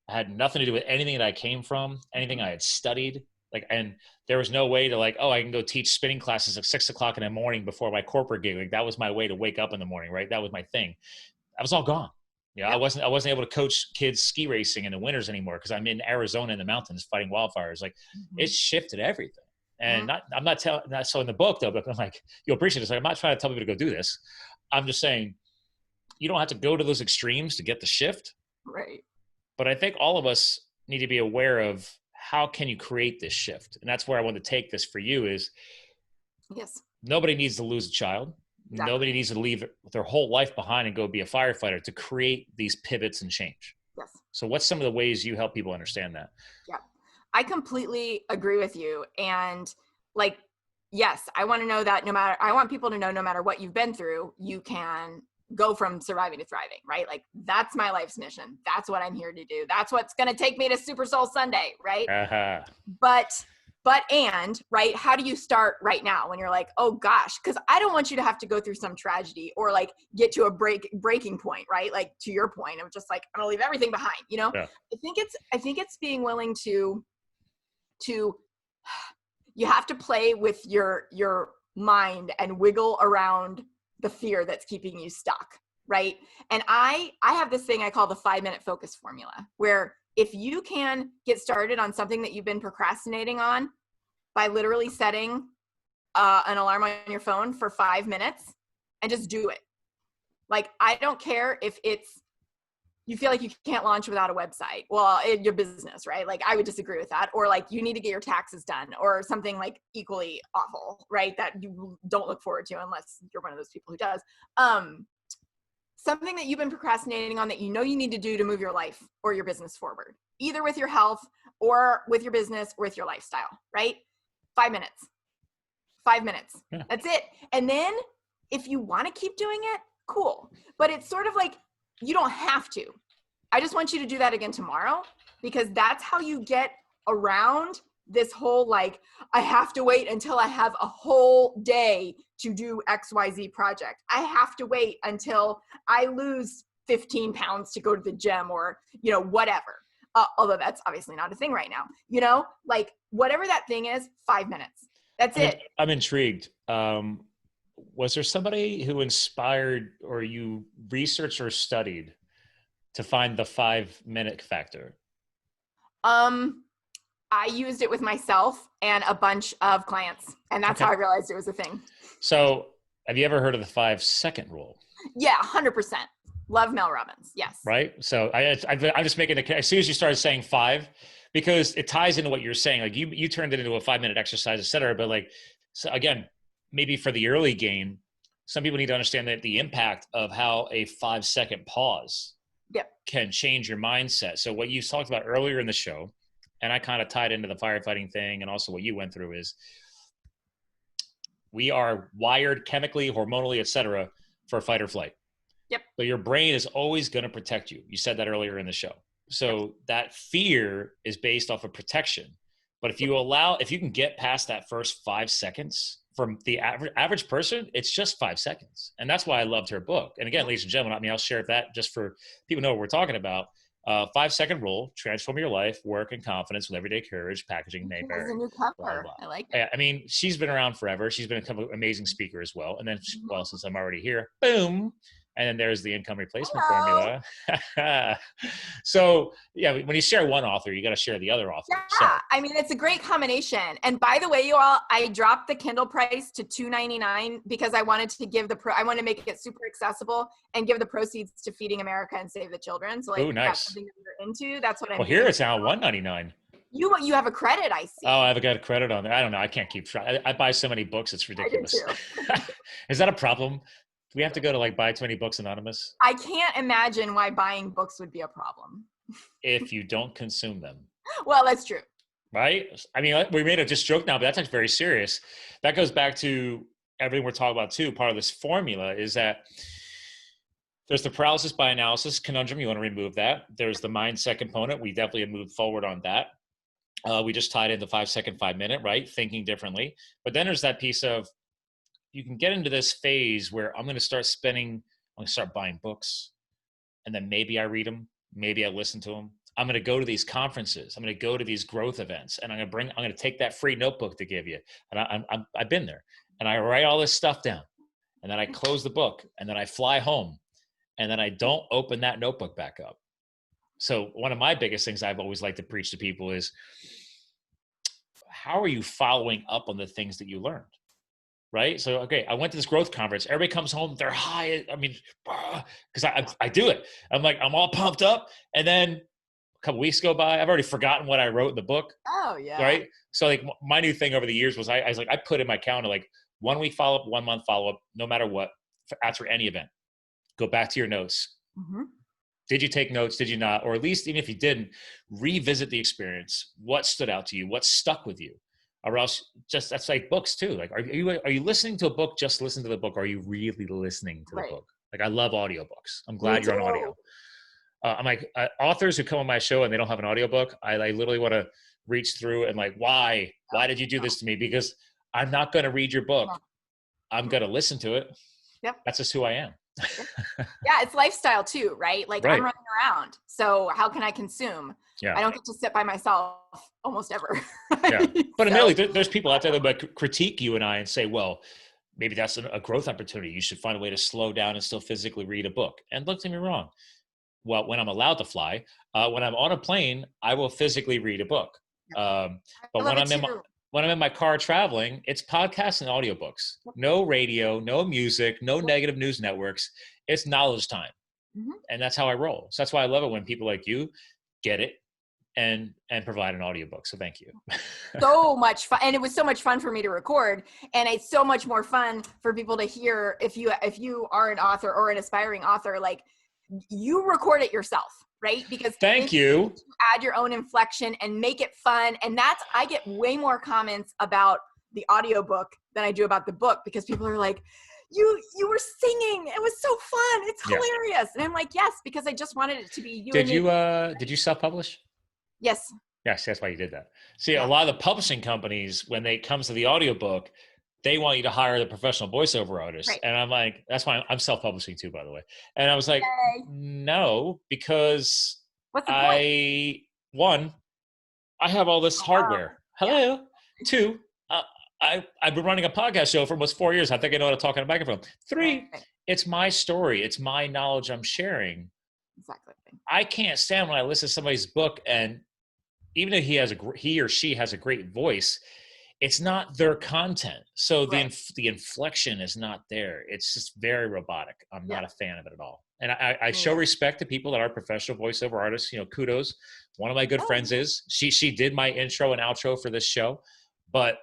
Speaker 1: I had nothing to do with anything that I came from, anything I had studied. Like, and there was no way to like, oh, I can go teach spinning classes at 6 o'clock in the morning before my corporate gig. Like that was my way to wake up in the morning, right? That was my thing. That was all gone. Yeah, I wasn't able to coach kids ski racing in the winters anymore because I'm in Arizona in the mountains fighting wildfires. Like it shifted everything. And I'm not telling that. So in the book though, but I'm like, you'll appreciate this. Like, I'm not trying to tell people to go do this. I'm just saying you don't have to go to those extremes to get the shift.
Speaker 2: Right.
Speaker 1: But I think all of us need to be aware of how can you create this shift? And that's where I want to take this for you is nobody needs to lose a child. Exactly. Nobody needs to leave their whole life behind and go be a firefighter to create these pivots and change.
Speaker 2: Yes.
Speaker 1: So what's some of the ways you help people understand that?
Speaker 2: Yeah, I completely agree with you. And like, yes, I want to know that I want people to know no matter what you've been through, you can go from surviving to thriving, right? Like that's my life's mission. That's what I'm here to do. That's what's going to take me to Super Soul Sunday, right? But right, how do you start right now when you're like, oh gosh, because I don't want you to have to go through some tragedy or like get to a breaking point, right? Like to your point of just like, I'm gonna leave everything behind, you know? Yeah. I think it's being willing to you have to play with your mind and wiggle around the fear that's keeping you stuck, right? And I have this thing I call the 5-minute focus formula, where if you can get started on something that you've been procrastinating on by literally setting an alarm on your phone for 5 minutes and just do it. Like, I don't care if you feel like you can't launch without a website. Well, in your business, right? Like I would disagree with that. Or like you need to get your taxes done or something like equally awful, right? That you don't look forward to unless you're one of those people who does. Something that you've been procrastinating on that you know you need to do to move your life or your business forward, either with your health or with your business or with your lifestyle, right? 5 minutes. 5 minutes. Yeah. That's it. And then if you want to keep doing it, cool. But it's sort of like, you don't have to. I just want you to do that again tomorrow, because that's how you get around this whole, like, I have to wait until I have a whole day to do XYZ project. I have to wait until I lose 15 pounds to go to the gym or, whatever. Although that's obviously not a thing right now, like whatever that thing is, 5 minutes. That's it.
Speaker 1: I'm intrigued. Was there somebody who inspired or you researched or studied to find the 5-minute factor?
Speaker 2: I used it with myself and a bunch of clients, and that's how I realized it was a thing.
Speaker 1: So have you ever heard of the 5-second rule?
Speaker 2: Yeah, 100%. Love Mel Robbins. Yes.
Speaker 1: Right. So I'm just making as soon as you started saying 5, because it ties into what you're saying. Like you turned it into a 5-minute exercise, et cetera. But like, so again, maybe for the early game, some people need to understand that the impact of how a 5-second pause can change your mindset. So what you talked about earlier in the show, and I kind of tied into the firefighting thing and also what you went through, is we are wired chemically, hormonally, et cetera, for fight or flight.
Speaker 2: Yep.
Speaker 1: So your brain is always going to protect you. You said that earlier in the show. So that fear is based off of protection. But if you can get past that first 5 seconds, from the average person, it's just 5 seconds. And that's why I loved her book. And again, ladies and gentlemen, I mean, I'll share that just for people to know what we're talking about. 5-second rule, transform your life, work, and confidence with everyday courage, packaging, Maeve.
Speaker 2: There's a new cover. I like it.
Speaker 1: Yeah, I mean, she's been around forever. She's been an amazing speaker as well. And then, well, since I'm already here, boom. And then there's the income replacement formula. So yeah, when you share one author, you got to share the other author.
Speaker 2: Yeah,
Speaker 1: so.
Speaker 2: I mean, it's a great combination. And by the way, you all, I dropped the Kindle price to $2.99 because I wanted to give I want to make it super accessible and give the proceeds to Feeding America and Save the Children. So like,
Speaker 1: nice.
Speaker 2: That's something that you're into. That's what I'm.
Speaker 1: Well, here it's now $1.99.
Speaker 2: You have a credit, I see.
Speaker 1: Oh, I have got a credit on there. I don't know. I can't keep track. I buy so many books, it's ridiculous.
Speaker 2: I do too.
Speaker 1: Is that a problem? Do we have to go to like buy too many books anonymous?
Speaker 2: I can't imagine why buying books would be a problem.
Speaker 1: If you don't consume them.
Speaker 2: Well, that's true.
Speaker 1: Right? I mean, we made a just joke now, but that's actually very serious. That goes back to everything we're talking about too. Part of this formula is that there's the paralysis by analysis conundrum. You want to remove that. There's the mindset component. We definitely have moved forward on that. We just tied in the 5-second, 5-minute, right? Thinking differently. But then there's that piece of, you can get into this phase where I'm going to start buying books, and then maybe I read them. Maybe I listen to them. I'm going to go to these conferences. I'm going to go to these growth events, and I'm going to take that free notebook to give you. And I've been there, and I write all this stuff down, and then I close the book, and then I fly home, and then I don't open that notebook back up. So one of my biggest things I've always liked to preach to people is, how are you following up on the things that you learned? Right? So, okay, I went to this growth conference. Everybody comes home, they're high. I mean, because I do it. I'm like, I'm all pumped up. And then a couple weeks go by, I've already forgotten what I wrote in the book.
Speaker 2: Oh, yeah.
Speaker 1: Right? So like my new thing over the years was I was like, I put in my calendar, like 1 week follow-up, 1 month follow-up, no matter what, after any event. Go back to your notes.
Speaker 2: Mm-hmm.
Speaker 1: Did you take notes? Did you not? Or at least even if you didn't, revisit the experience. What stood out to you? What stuck with you? Or else, just that's like books too. Like, are you listening to a book? Just listen to the book. Or are you really listening to the book? Like, I love audiobooks. I'm glad you're on audio. I'm like, authors who come on my show and they don't have an audiobook, I literally want to reach through and like, why did you do this to me? Because I'm not going to read your book. I'm going to listen to it.
Speaker 2: Yep.
Speaker 1: That's just who I am.
Speaker 2: Yeah, it's lifestyle too, right? Like I'm running around. So how can I consume?
Speaker 1: Yeah.
Speaker 2: I don't get to sit by myself almost ever.
Speaker 1: Yeah. But Amelia, there's people out there that might critique you and I and say, well, maybe that's a growth opportunity. You should find a way to slow down and still physically read a book. And don't get me wrong. Well, when I'm allowed to fly, when I'm on a plane, I will physically read a book. But when I'm in my car traveling, it's podcasts and audiobooks. No radio, no music, no negative news networks. It's knowledge time. Mm-hmm. And that's how I roll. So that's why I love it when people like you get it and provide an audiobook. So thank you.
Speaker 2: So much fun. And it was so much fun for me to record. And it's so much more fun for people to hear if you are an author or an aspiring author, like you record it yourself. Right? Because
Speaker 1: thank you.
Speaker 2: Add your own inflection and make it fun. And I get way more comments about the audiobook than I do about the book, because people are like, you were singing. It was so fun. It's hilarious. And I'm like, yes, because I just wanted it to be you.
Speaker 1: Did you self-publish?
Speaker 2: Yes.
Speaker 1: Yes, that's why you did that. See, a lot of the publishing companies, when it comes to the audiobook, they want you to hire the professional voiceover artist. Right. And I'm like, that's why I'm self-publishing too, by the way. And I was like, no, because I have all this hardware. Hello. Yeah. 2, I've been running a podcast show for almost 4 years. I think I know how to talk on a microphone. 3, it's my story. It's my knowledge I'm sharing.
Speaker 2: Exactly.
Speaker 1: I can't stand when I listen to somebody's book, and even if he or she has a great voice, it's not their content. So
Speaker 2: Right.
Speaker 1: the inflection is not there. It's just very robotic. I'm not
Speaker 2: Yeah.
Speaker 1: a fan of it at all. And I
Speaker 2: Me
Speaker 1: show
Speaker 2: either.
Speaker 1: respect to people that are professional voiceover artists, kudos. One of my good
Speaker 2: Oh,
Speaker 1: friends she did my intro and outro for this show. But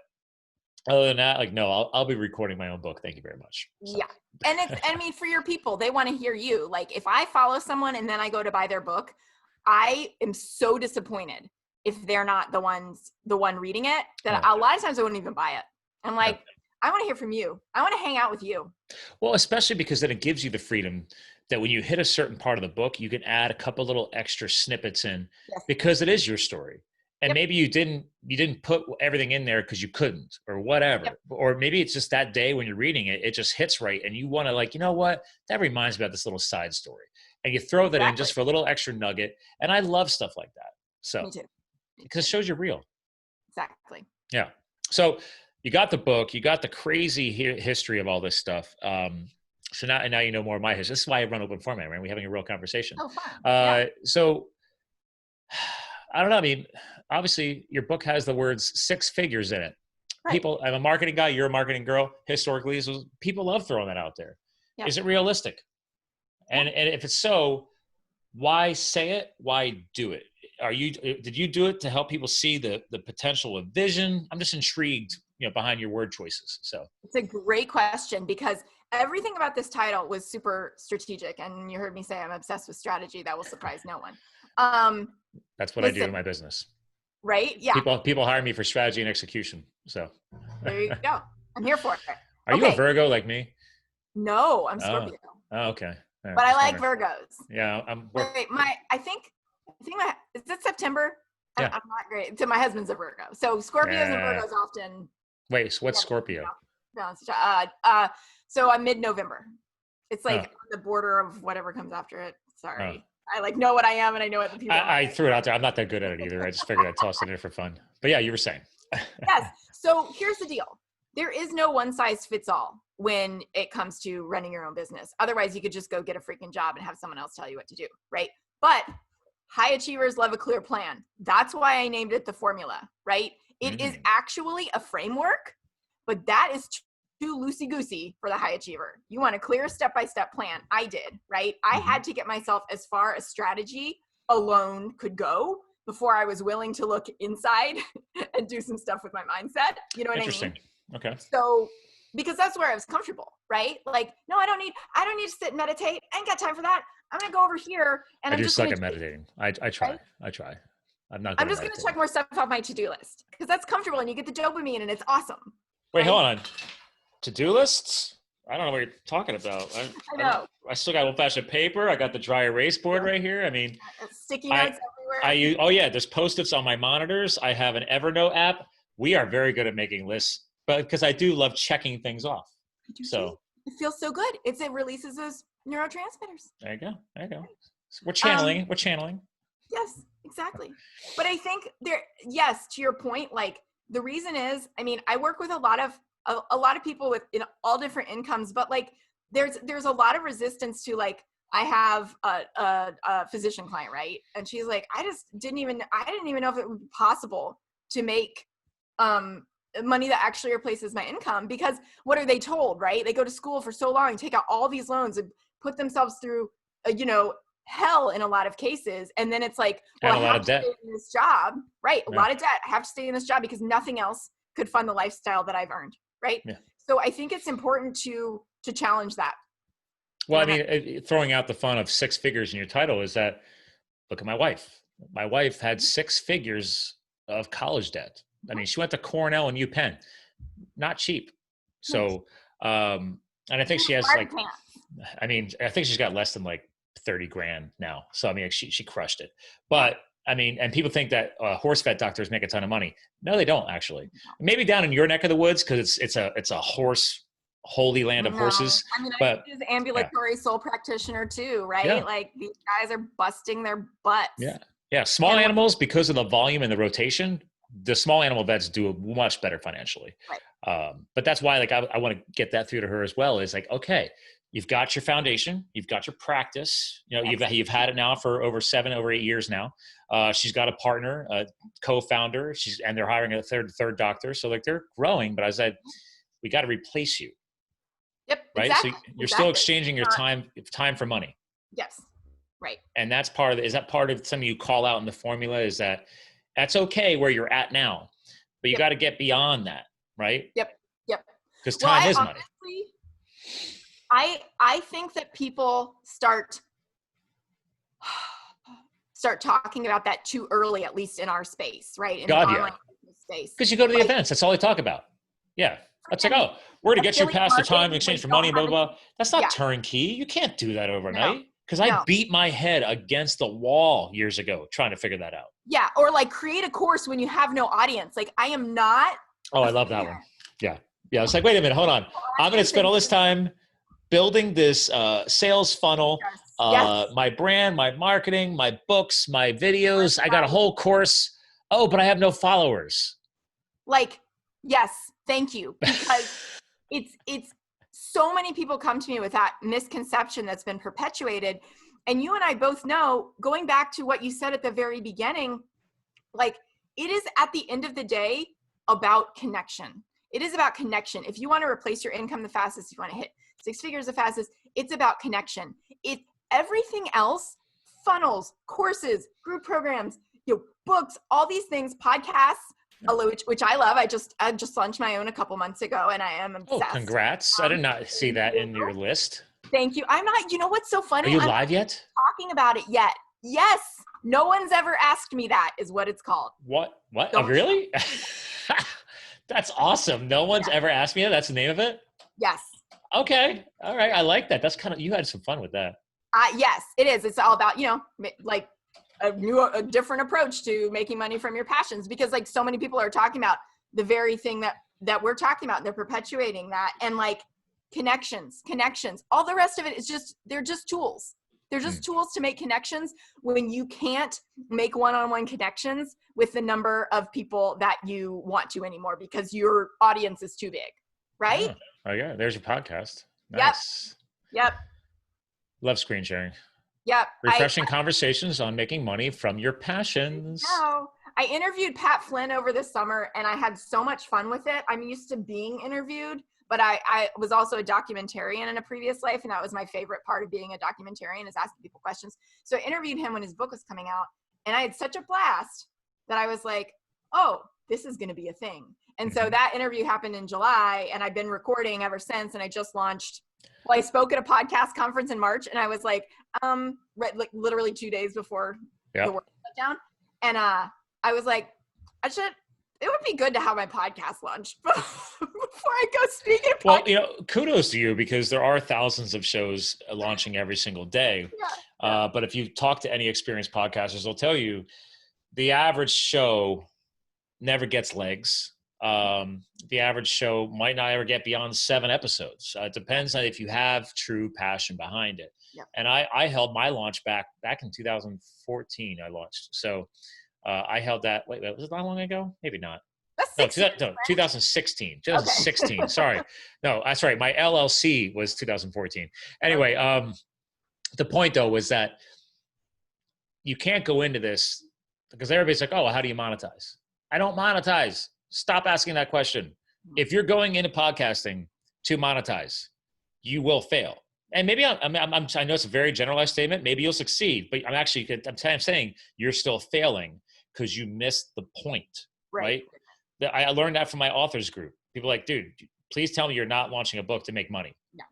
Speaker 1: other than that, like, no, I'll be recording my own book. Thank you very much. So.
Speaker 2: yeah. And I mean, for your people, they want to hear you. Like if I follow someone and then I go to buy their book, I am so disappointed if they're not the one reading it, that a lot of times I wouldn't even buy it. I'm like, I want to hear from you. I want to hang out with you.
Speaker 1: Well, especially because then it gives you the freedom that when you hit a certain part of the book, you can add a couple little extra snippets in because it is your story. And maybe you didn't put everything in there because you couldn't or whatever. Or maybe it's just that day when you're reading it, it just hits right. And you want to like, you know what? That reminds me of this little side story. And you throw that in just for a little extra nugget. And I love stuff like that. So,
Speaker 2: me too.
Speaker 1: Because it shows you're real.
Speaker 2: Exactly.
Speaker 1: Yeah. So you got the book, you got the crazy history of all this stuff. So now you know more of my history. This is why I run open format, right? We're having a real conversation.
Speaker 2: Oh, fun.
Speaker 1: So I don't know. I mean, obviously your book has the words 6 figures in it. Right. People, I'm a marketing guy. You're a marketing girl. Historically, people love throwing that out there. Yeah. Is it realistic? And if it's so, why say it? Why do it? Did you do it to help people see the potential of vision? I'm just intrigued, behind your word choices. So
Speaker 2: it's a great question because everything about this title was super strategic. And you heard me say I'm obsessed with strategy. That will surprise no one.
Speaker 1: That's what I do in my business.
Speaker 2: Right? Yeah.
Speaker 1: People hire me for strategy and execution. So
Speaker 2: there you go. I'm here for it.
Speaker 1: Are you a Virgo like me?
Speaker 2: No, I'm Scorpio.
Speaker 1: Oh, okay.
Speaker 2: Right, but I like Virgos.
Speaker 1: Yeah,
Speaker 2: Wait, I think is it September?
Speaker 1: Yeah.
Speaker 2: I'm not great. So my husband's a Virgo. So Scorpios and Virgos often.
Speaker 1: Wait, so what's Scorpio?
Speaker 2: So I'm mid-November. It's like on the border of whatever comes after it. Sorry. I like know what I am and I know what the people
Speaker 1: I threw it out there. I'm not that good at it either. I just figured I'd toss it in there for fun. But yeah, you were saying.
Speaker 2: Yes. So here's the deal. There is no one size fits all when it comes to running your own business. Otherwise, you could just go get a freaking job and have someone else tell you what to do, right? But high achievers love a clear plan. That's why I named it the formula, right? It is actually a framework, but that is too loosey-goosey for the high achiever. You want a clear step-by-step plan. I did, right? I had to get myself as far as strategy alone could go before I was willing to look inside and do some stuff with my mindset. You know what I mean?
Speaker 1: Interesting. Okay.
Speaker 2: So, because that's where I was comfortable, right? Like, no, I don't need to sit and meditate. I ain't got time for that. I'm going to go over here and I'm just
Speaker 1: suck at meditating. I try.
Speaker 2: Right?
Speaker 1: I try. I'm just
Speaker 2: going to check more stuff off my to-do list because that's comfortable and you get the dopamine and it's awesome.
Speaker 1: Wait, hold on. To-do lists? I don't know what you're talking about.
Speaker 2: I know.
Speaker 1: I still got old-fashioned paper. I got the dry erase board right here. I mean,
Speaker 2: sticky notes everywhere.
Speaker 1: There's Post-its on my monitors. I have an Evernote app. We are very good at making lists, but because I do love checking things off. So
Speaker 2: it feels so good. It releases those neurotransmitters.
Speaker 1: There you go. So we're channeling.
Speaker 2: Yes, exactly. But I think to your point, like the reason is, I mean, I work with a lot of people with all different incomes, but like there's a lot of resistance to like, I have a physician client, right? And she's like, I didn't even know if it would be possible to make money that actually replaces my income, because what are they told, right? They go to school for so long, take out all these loans and put themselves through, hell in a lot of cases. And then it's like, well, I have to stay in this job, right? A lot of debt. I have to stay in this job because nothing else could fund the lifestyle that I've earned, right? Yeah. So I think it's important to challenge that.
Speaker 1: Well, I mean, throwing out the fun of 6 figures in your title is that, look at my wife. My wife had 6 figures of college debt. I mean, she went to Cornell and UPenn, not cheap. So, and I think she has I think she's got less than like 30 grand now. So, I mean, she crushed it. But I mean, and people think that horse vet doctors make a ton of money. No, they don't actually. Maybe down in your neck of the woods, because it's a horse holy land of horses.
Speaker 2: I mean, I was ambulatory sole practitioner too, right? Yeah. Like these guys are busting their butts.
Speaker 1: Yeah. Small animals, because of the volume and the rotation, the small animal vets do much better financially. Right. But that's why, like, I want to get that through to her as well. Is like, okay, You've got your foundation. You've got your practice. You know, you've had it now for over 8 years now. She's got a partner, a co-founder. And they're hiring a third doctor. So like they're growing. But I said, we got to replace you.
Speaker 2: Yep.
Speaker 1: Right.
Speaker 2: Exactly.
Speaker 1: So you're still exchanging your time for money.
Speaker 2: Yes. Right.
Speaker 1: And that's part of it. Is that part of something you call out in the formula? Is that's okay where you're at now, but you got to get beyond that. Right.
Speaker 2: Yep.
Speaker 1: Because time is money.
Speaker 2: I think that people start talking about that too early, at least in our space, right? In the online space.
Speaker 1: Because you go to the events, that's all they talk about. Yeah. That's like, oh, we're to get you past the time in exchange for money, blah, blah, blah. That's not turnkey. You can't do that overnight. Because I beat my head against the wall years ago trying to figure that out.
Speaker 2: Yeah. Or like create a course when you have no audience. Like I am not.
Speaker 1: Oh, I love that one. Yeah. Yeah. It's like, wait a minute, hold on. I'm going to spend all this time building this sales funnel, my brand, my marketing, my books, my videos. I got a whole course. Oh, but I have no followers.
Speaker 2: Like, yes, thank you. Because it's so many people come to me with that misconception that's been perpetuated. And you and I both know, going back to what you said at the very beginning, like it is at the end of the day about connection. It is about connection. If you want to replace your income the fastest, if you want to hit 6 figures the fastest, it's about connection. Everything else, funnels, courses, group programs, books, all these things, podcasts, which I love. I just launched my own a couple months ago and I am obsessed.
Speaker 1: Oh, congrats. I did not see that in your list.
Speaker 2: Thank you. I'm not, what's so funny?
Speaker 1: Are you live yet?
Speaker 2: Talking about it yet. Yes. No one's ever asked me that is what it's called.
Speaker 1: What? Oh, really? That's awesome. No one's ever asked me that. That's the name of it?
Speaker 2: Yes.
Speaker 1: Okay. All right. I like that. That's you had some fun with that.
Speaker 2: Yes, it is. It's all about, like a different approach to making money from your passions, because like so many people are talking about the very thing that we're talking about. They're perpetuating that. And like connections, all the rest of it is they're just tools. They're just tools to make connections when you can't make one-on-one connections with the number of people that you want to anymore because your audience is too big. Right?
Speaker 1: Oh yeah. There's your podcast. Nice.
Speaker 2: Yep.
Speaker 1: Love screen sharing.
Speaker 2: Yep.
Speaker 1: Refreshing conversations on making money from your passions.
Speaker 2: I interviewed Pat Flynn over the summer and I had so much fun with it. I'm used to being interviewed, but I was also a documentarian in a previous life. And that was my favorite part of being a documentarian, is asking people questions. So I interviewed him when his book was coming out and I had such a blast that I was like, oh, this is going to be a thing. And so that interview happened in July and I've been recording ever since. And I just launched, I spoke at a podcast conference in March and I was like literally 2 days before the world shut down. And I was like, it would be good to have my podcast launched before I go speak at
Speaker 1: Well, kudos to you, because there are thousands of shows launching every single day. But if you talk to any experienced podcasters, they'll tell you the average show never gets legs. The average show might not ever get beyond 7 episodes. It depends on if you have true passion behind it. And I held my launch back in 2014. I launched. So I held that. Wait, was it that long ago? Maybe not. No, 2016. 2016. Okay. Sorry. No, that's right. My LLC was 2014. Anyway, the point though was that you can't go into this because everybody's like, oh, well, how do you monetize? I don't monetize. Stop asking that question. If you're going into podcasting to monetize, you will fail. And maybe I know it's a very generalized statement. Maybe you'll succeed, but I'm saying you're still failing because you missed the point, right? I learned that from my authors group. People are like, dude, please tell me you're not launching a book to make money.
Speaker 2: No.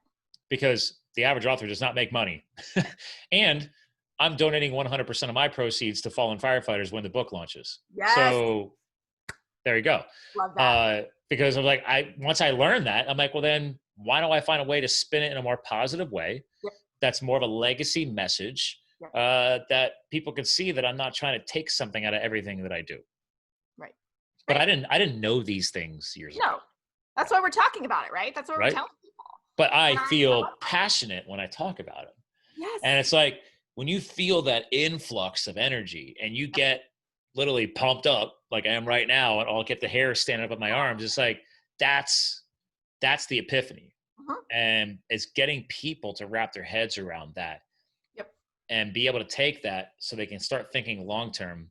Speaker 1: Because the average author does not make money. And I'm donating 100% of my proceeds to fallen firefighters when the book launches.
Speaker 2: Yes.
Speaker 1: So there you go.
Speaker 2: Love that.
Speaker 1: Because I'm like, once I learned that, I'm like, well, then why don't I find a way to spin it in a more positive way? That's more of a legacy message that people can see that I'm not trying to take something out of everything that I do.
Speaker 2: Right.
Speaker 1: But I didn't know these things years ago.
Speaker 2: No, that's why we're talking about it, right? That's what we're telling people.
Speaker 1: But I feel passionate when I talk about it.
Speaker 2: Yes.
Speaker 1: And it's like when you feel that influx of energy and you get literally pumped up like I am right now, and I'll get the hair standing up on my arms. It's like, that's the epiphany. And it's getting people to wrap their heads around that.
Speaker 2: Yep.
Speaker 1: And be able to take that so they can start thinking long-term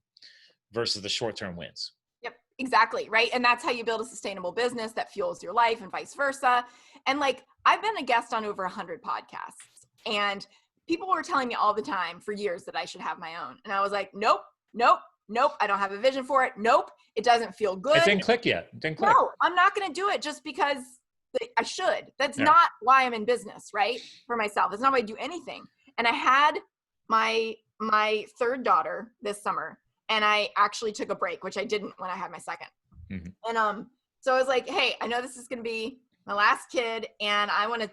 Speaker 1: versus the short-term wins.
Speaker 2: Yep, exactly. Right. And that's how you build a sustainable business that fuels your life and vice versa. And like, I've been a guest on over 100 podcasts, and people were telling me all the time for years that I should have my own. And I was like, nope, nope, nope. I don't have a vision for it. Nope. It doesn't feel good.
Speaker 1: It didn't click yet. It didn't click.
Speaker 2: No, I'm not going to do it just because I should. That's not why I'm in business, right? For myself. That's not why I do anything. And I had my third daughter this summer, and I actually took a break, which I didn't when I had my second. And so I was like, hey, I know this is going to be my last kid, and I want to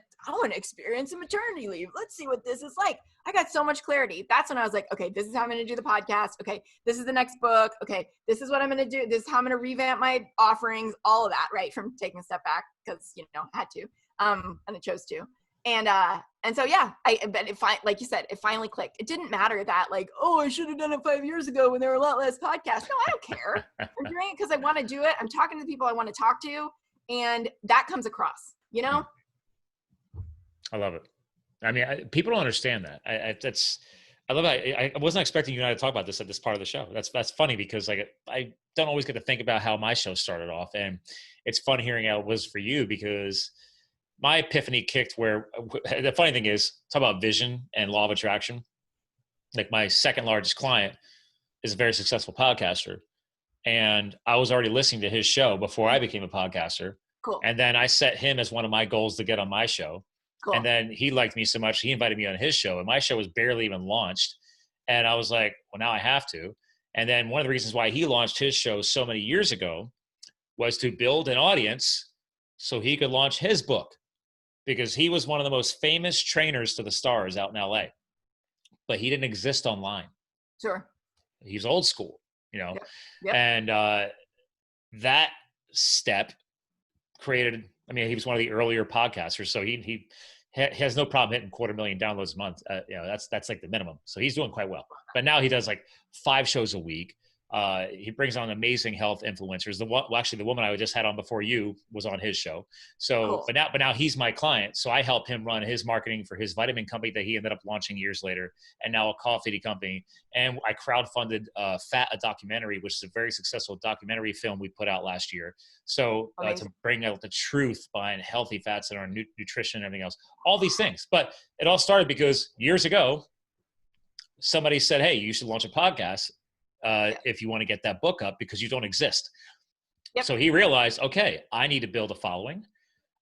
Speaker 2: experience a maternity leave. Let's see what this is like. I got so much clarity. That's when I was like, okay, this is how I'm going to do the podcast. Okay, this is the next book. Okay, this is what I'm going to do. This is how I'm going to revamp my offerings, all of that, right? From taking a step back because, I had to, and I chose to. And so, yeah, like you said, it finally clicked. It didn't matter that like, oh, I should have done it 5 years ago when there were a lot less podcasts. No, I don't care. I'm doing it because I want to do it. I'm talking to the people I want to talk to. And that comes across, I
Speaker 1: love it. I mean, people don't understand that. I love it. I wasn't expecting you and I to talk about this at this part of the show. That's funny because like I don't always get to think about how my show started off, and it's fun hearing how it was for you because my epiphany kicked where the funny thing is, talk about vision and law of attraction. Like my second largest client is a very successful podcaster. And I was already listening to his show before I became a podcaster.
Speaker 2: Cool.
Speaker 1: And then I set him as one of my goals to get on my show.
Speaker 2: Cool.
Speaker 1: And then he liked me so much, he invited me on his show, and my show was barely even launched. And I was like, well, now I have to. And then one of the reasons why he launched his show so many years ago was to build an audience so he could launch his book, because he was one of the most famous trainers to the stars out in LA, but he didn't exist online.
Speaker 2: Sure.
Speaker 1: He's old school. Yep. And that step created, he was one of the earlier podcasters. So he has no problem hitting 250,000 downloads a month. That's like the minimum. So he's doing quite well. But now he does like 5 shows a week. He brings on amazing health influencers. Actually, the woman I just had on before you was on his show. So, cool. but now he's my client. So I help him run his marketing for his vitamin company that he ended up launching years later, and now a coffee company. And I crowdfunded Fat, a documentary, which is a very successful documentary film we put out last year. So to bring out the truth behind healthy fats and our nutrition and everything else, all these things. But it all started because years ago, somebody said, hey, you should launch a podcast. If you want to get that book up, because you don't exist. Yep. So he realized, okay, I need to build a following.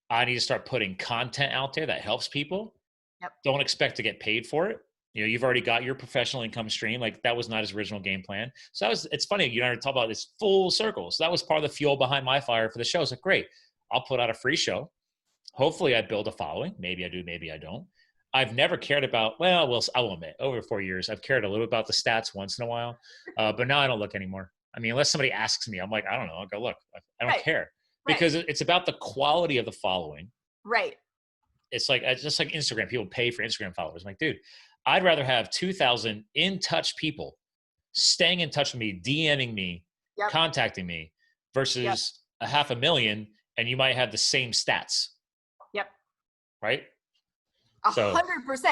Speaker 1: I need to start putting content out there that helps people.
Speaker 2: Yep.
Speaker 1: Don't expect to get paid for it. You've already got your professional income stream. Like that was not his original game plan. So it's funny, you and I talk about this full circle. So that was part of the fuel behind my fire for the show. It's like, great, I'll put out a free show. Hopefully I build a following. Maybe I do, maybe I don't. I've never cared about, I will admit, over 4 years, I've cared a little about the stats once in a while, but now I don't look anymore. Unless somebody asks me, I'm like, I don't know. I'll go look. I don't care because it's about the quality of the following.
Speaker 2: Right.
Speaker 1: It's like, just like Instagram, people pay for Instagram followers. I'm like, dude, I'd rather have 2,000 in touch people staying in touch with me, DMing me, contacting me versus 500,000, and you might have the same stats.
Speaker 2: Yep.
Speaker 1: Right.
Speaker 2: 100%.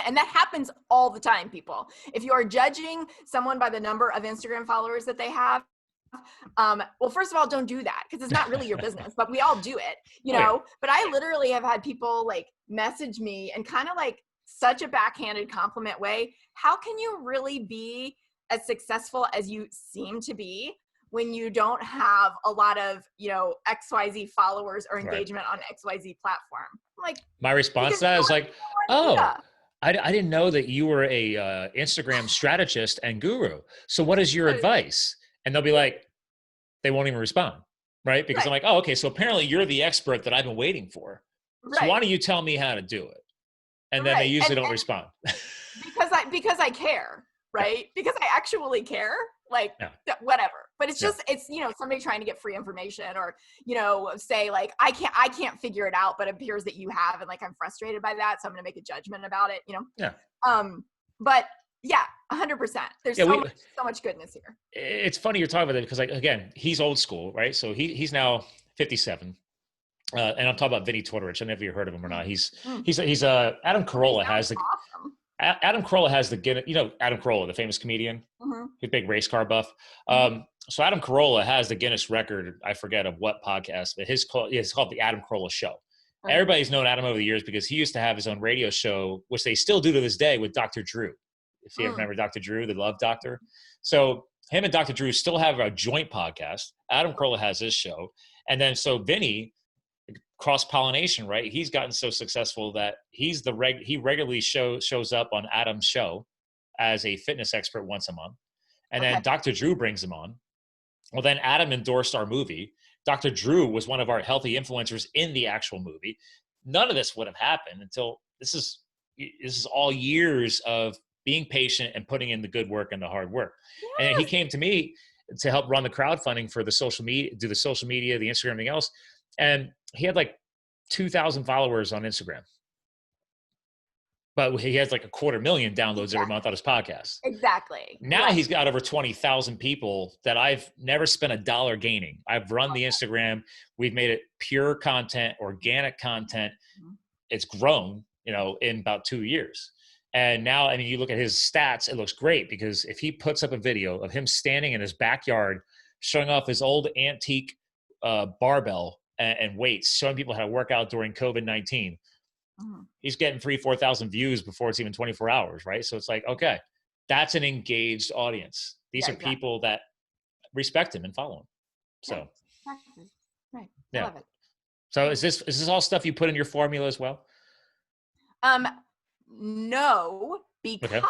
Speaker 2: And that happens all the time, people. If you are judging someone by the number of Instagram followers that they have, well, first of all, don't do that because it's not really your business, but we all do it, know? But I literally have had people like message me and kind of like such a backhanded compliment way. How can you really be as successful as you seem to be when you don't have a lot of, XYZ followers or engagement on XYZ platform? Like,
Speaker 1: my response to that is like, I didn't know that you were a Instagram strategist and guru. So what is your advice? And they'll be like, they won't even respond, right? Because I'm like, oh, okay, so apparently you're the expert that I've been waiting for. So why don't you tell me how to do it? And then they usually don't respond.
Speaker 2: because I care, right? Because I actually care, like whatever. But it's just, it's, somebody trying to get free information or, say like, I can't figure it out, but it appears that you have, and like, I'm frustrated by that. So I'm going to make a judgment about it,
Speaker 1: Yeah.
Speaker 2: But yeah, 100%. There's so much goodness here.
Speaker 1: It's funny you're talking about that because like, again, he's old school, right? So he's now 57. and I'm talking about Vinny Tortorich. I don't know if you heard of him or not. He's
Speaker 2: Mm.
Speaker 1: Adam Carolla
Speaker 2: Sounds
Speaker 1: has the
Speaker 2: awesome.
Speaker 1: Adam Carolla has the Guinness. You know Adam Carolla, the famous comedian, he's a big race car buff. So Adam Carolla has the Guinness record. I forget of what podcast, but it's called the Adam Carolla Show. Okay. Everybody's known Adam over the years because he used to have his own radio show, which they still do to this day, with Dr. Drew. If you remember Dr. Drew, the Love Doctor. So him and Dr. Drew still have a joint podcast. Adam Carolla has his show. And then so Vinny, cross-pollination, right? He's gotten so successful that he regularly shows up on Adam's show as a fitness expert once a month. And then Dr. Drew brings him on. Well, then Adam endorsed our movie. Dr. Drew was one of our healthy influencers in the actual movie. None of this would have happened until this is all years of being patient and putting in the good work and the hard work. Yes. And he came to me to help run the crowdfunding for the social media, do the social media, the Instagram, everything else. And he had like 2,000 followers on Instagram. But he has like 250,000 downloads every month on his podcast.
Speaker 2: Exactly.
Speaker 1: Now he's got over 20,000 people that I've never spent $1 gaining. I've run the Instagram. We've made it pure content, organic content. It's grown, in about 2 years. And now, I mean, you look at his stats, it looks great because if he puts up a video of him standing in his backyard, showing off his old antique barbell and weights, showing people how to work out during COVID-19, he's getting 3,000-4,000 views before it's even 24 hours, right? So it's like, okay, that's an engaged audience. These are people that respect him and follow him. So,
Speaker 2: right.
Speaker 1: Yeah.
Speaker 2: I love it.
Speaker 1: So is this all stuff you put in your formula as well?
Speaker 2: No, because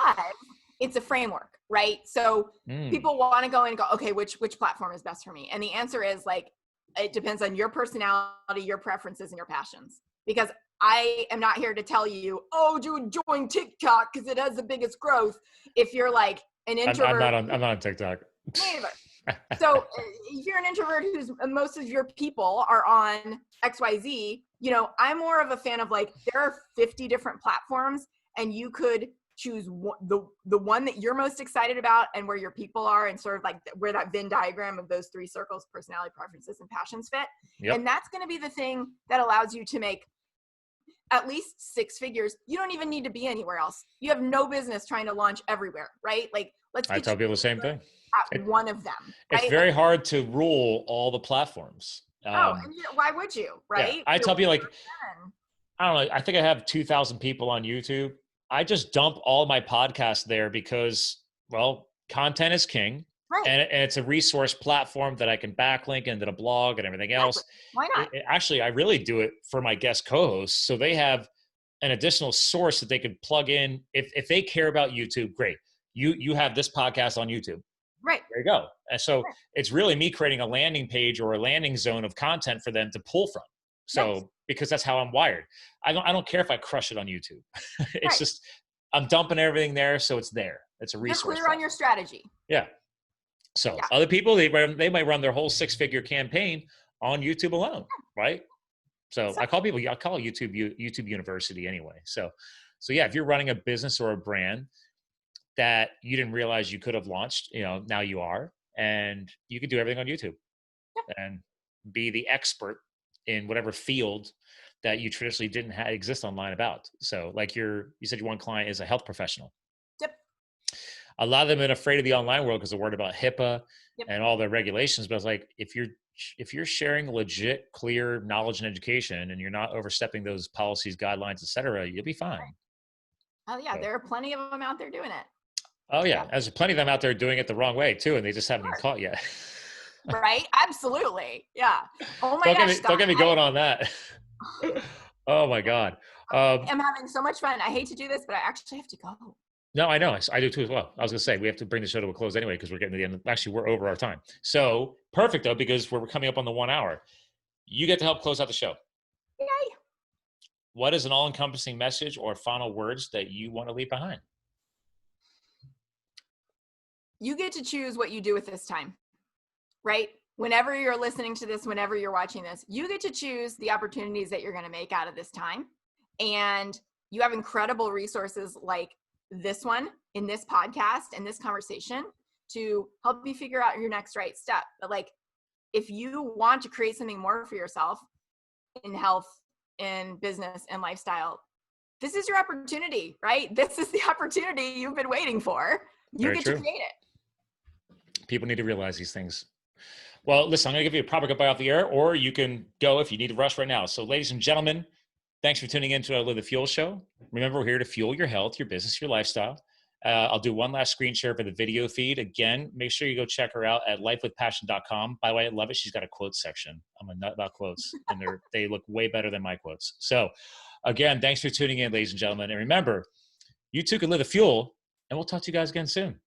Speaker 2: it's a framework, right? So people want to go in and go, okay, which platform is best for me? And the answer is like, it depends on your personality, your preferences, and your passions. Because I am not here to tell you, join TikTok because it has the biggest growth. If you're like an introvert.
Speaker 1: I'm not on TikTok.
Speaker 2: Me neither. So if you're an introvert who's most of your people are on XYZ, I'm more of a fan of like, there are 50 different platforms and you could choose the one that you're most excited about and where your people are and sort of like where that Venn diagram of those 3 circles, personality, preferences, and passions fit. Yep. And that's going to be the thing that allows you to make at least 6 figures. You don't even need to be anywhere else. You have no business trying to launch everywhere, right? Like, I
Speaker 1: tell people the same thing.
Speaker 2: At one of them. Right?
Speaker 1: It's very hard to rule all the platforms.
Speaker 2: And why would you, right?
Speaker 1: Yeah, I tell people like, I don't know, I think I have 2,000 people on YouTube. I just dump all my podcasts there because, well, content is king. Right. And it's a resource platform that I can backlink into the blog and everything else.
Speaker 2: Why not?
Speaker 1: Actually, I really do it for my guest co-hosts. So they have an additional source that they could plug in. If they care about YouTube, great. You have this podcast on YouTube.
Speaker 2: Right.
Speaker 1: There you go. And so it's really me creating a landing page or a landing zone of content for them to pull from. So because that's how I'm wired. I don't care if I crush it on YouTube. It's just, I'm dumping everything there. So it's there. It's a resource.
Speaker 2: You're clear on your strategy.
Speaker 1: Yeah. So other people, they might run their whole 6-figure campaign on YouTube alone, right? So I call YouTube University anyway. So yeah, if you're running a business or a brand that you didn't realize you could have launched, now you are, and you could do everything on YouTube and be the expert in whatever field that you traditionally didn't exist online about. So like you said, your one client is a health professional.
Speaker 2: Yep.
Speaker 1: A lot of them are afraid of the online world because they're worried about HIPAA and all the regulations. But it's like, if you're sharing legit, clear knowledge and education and you're not overstepping those policies, guidelines, et cetera, you'll be fine.
Speaker 2: Oh yeah. So, there are plenty of them out there doing it.
Speaker 1: Oh yeah. There's plenty of them out there doing it the wrong way too. And they just haven't been caught yet.
Speaker 2: Right. Absolutely. Yeah. Oh my gosh.
Speaker 1: Don't get me going on that. Oh my God.
Speaker 2: I'm having so much fun. I hate to do this, but I actually have to go.
Speaker 1: No, I know. I do too as well. I was going to say, we have to bring the show to a close anyway, because we're getting to the end. Actually, we're over our time. So perfect though, because we're coming up on the 1 hour. You get to help close out the show.
Speaker 2: Yay.
Speaker 1: What is an all-encompassing message or final words that you want to leave behind?
Speaker 2: You get to choose what you do with this time, right? Whenever you're listening to this, whenever you're watching this, you get to choose the opportunities that you're going to make out of this time. And you have incredible resources like this one in this podcast and this conversation to help you figure out your next right step. But like, if you want to create something more for yourself, in health, in business, and lifestyle, this is your opportunity, right? This is the opportunity you've been waiting for. You get to create it.
Speaker 1: People need to realize these things. Well, listen, I'm going to give you a proper goodbye off the air, or you can go if you need to rush right now. So ladies and gentlemen, thanks for tuning in to our Live the Fuel show. Remember, we're here to fuel your health, your business, your lifestyle. I'll do one last screen share for the video feed. Again, make sure you go check her out at lifewithpassion.com. By the way, I love it. She's got a quotes section. I'm a nut about quotes, and they look way better than my quotes. So again, thanks for tuning in, ladies and gentlemen. And remember, you too can live the fuel, and we'll talk to you guys again soon.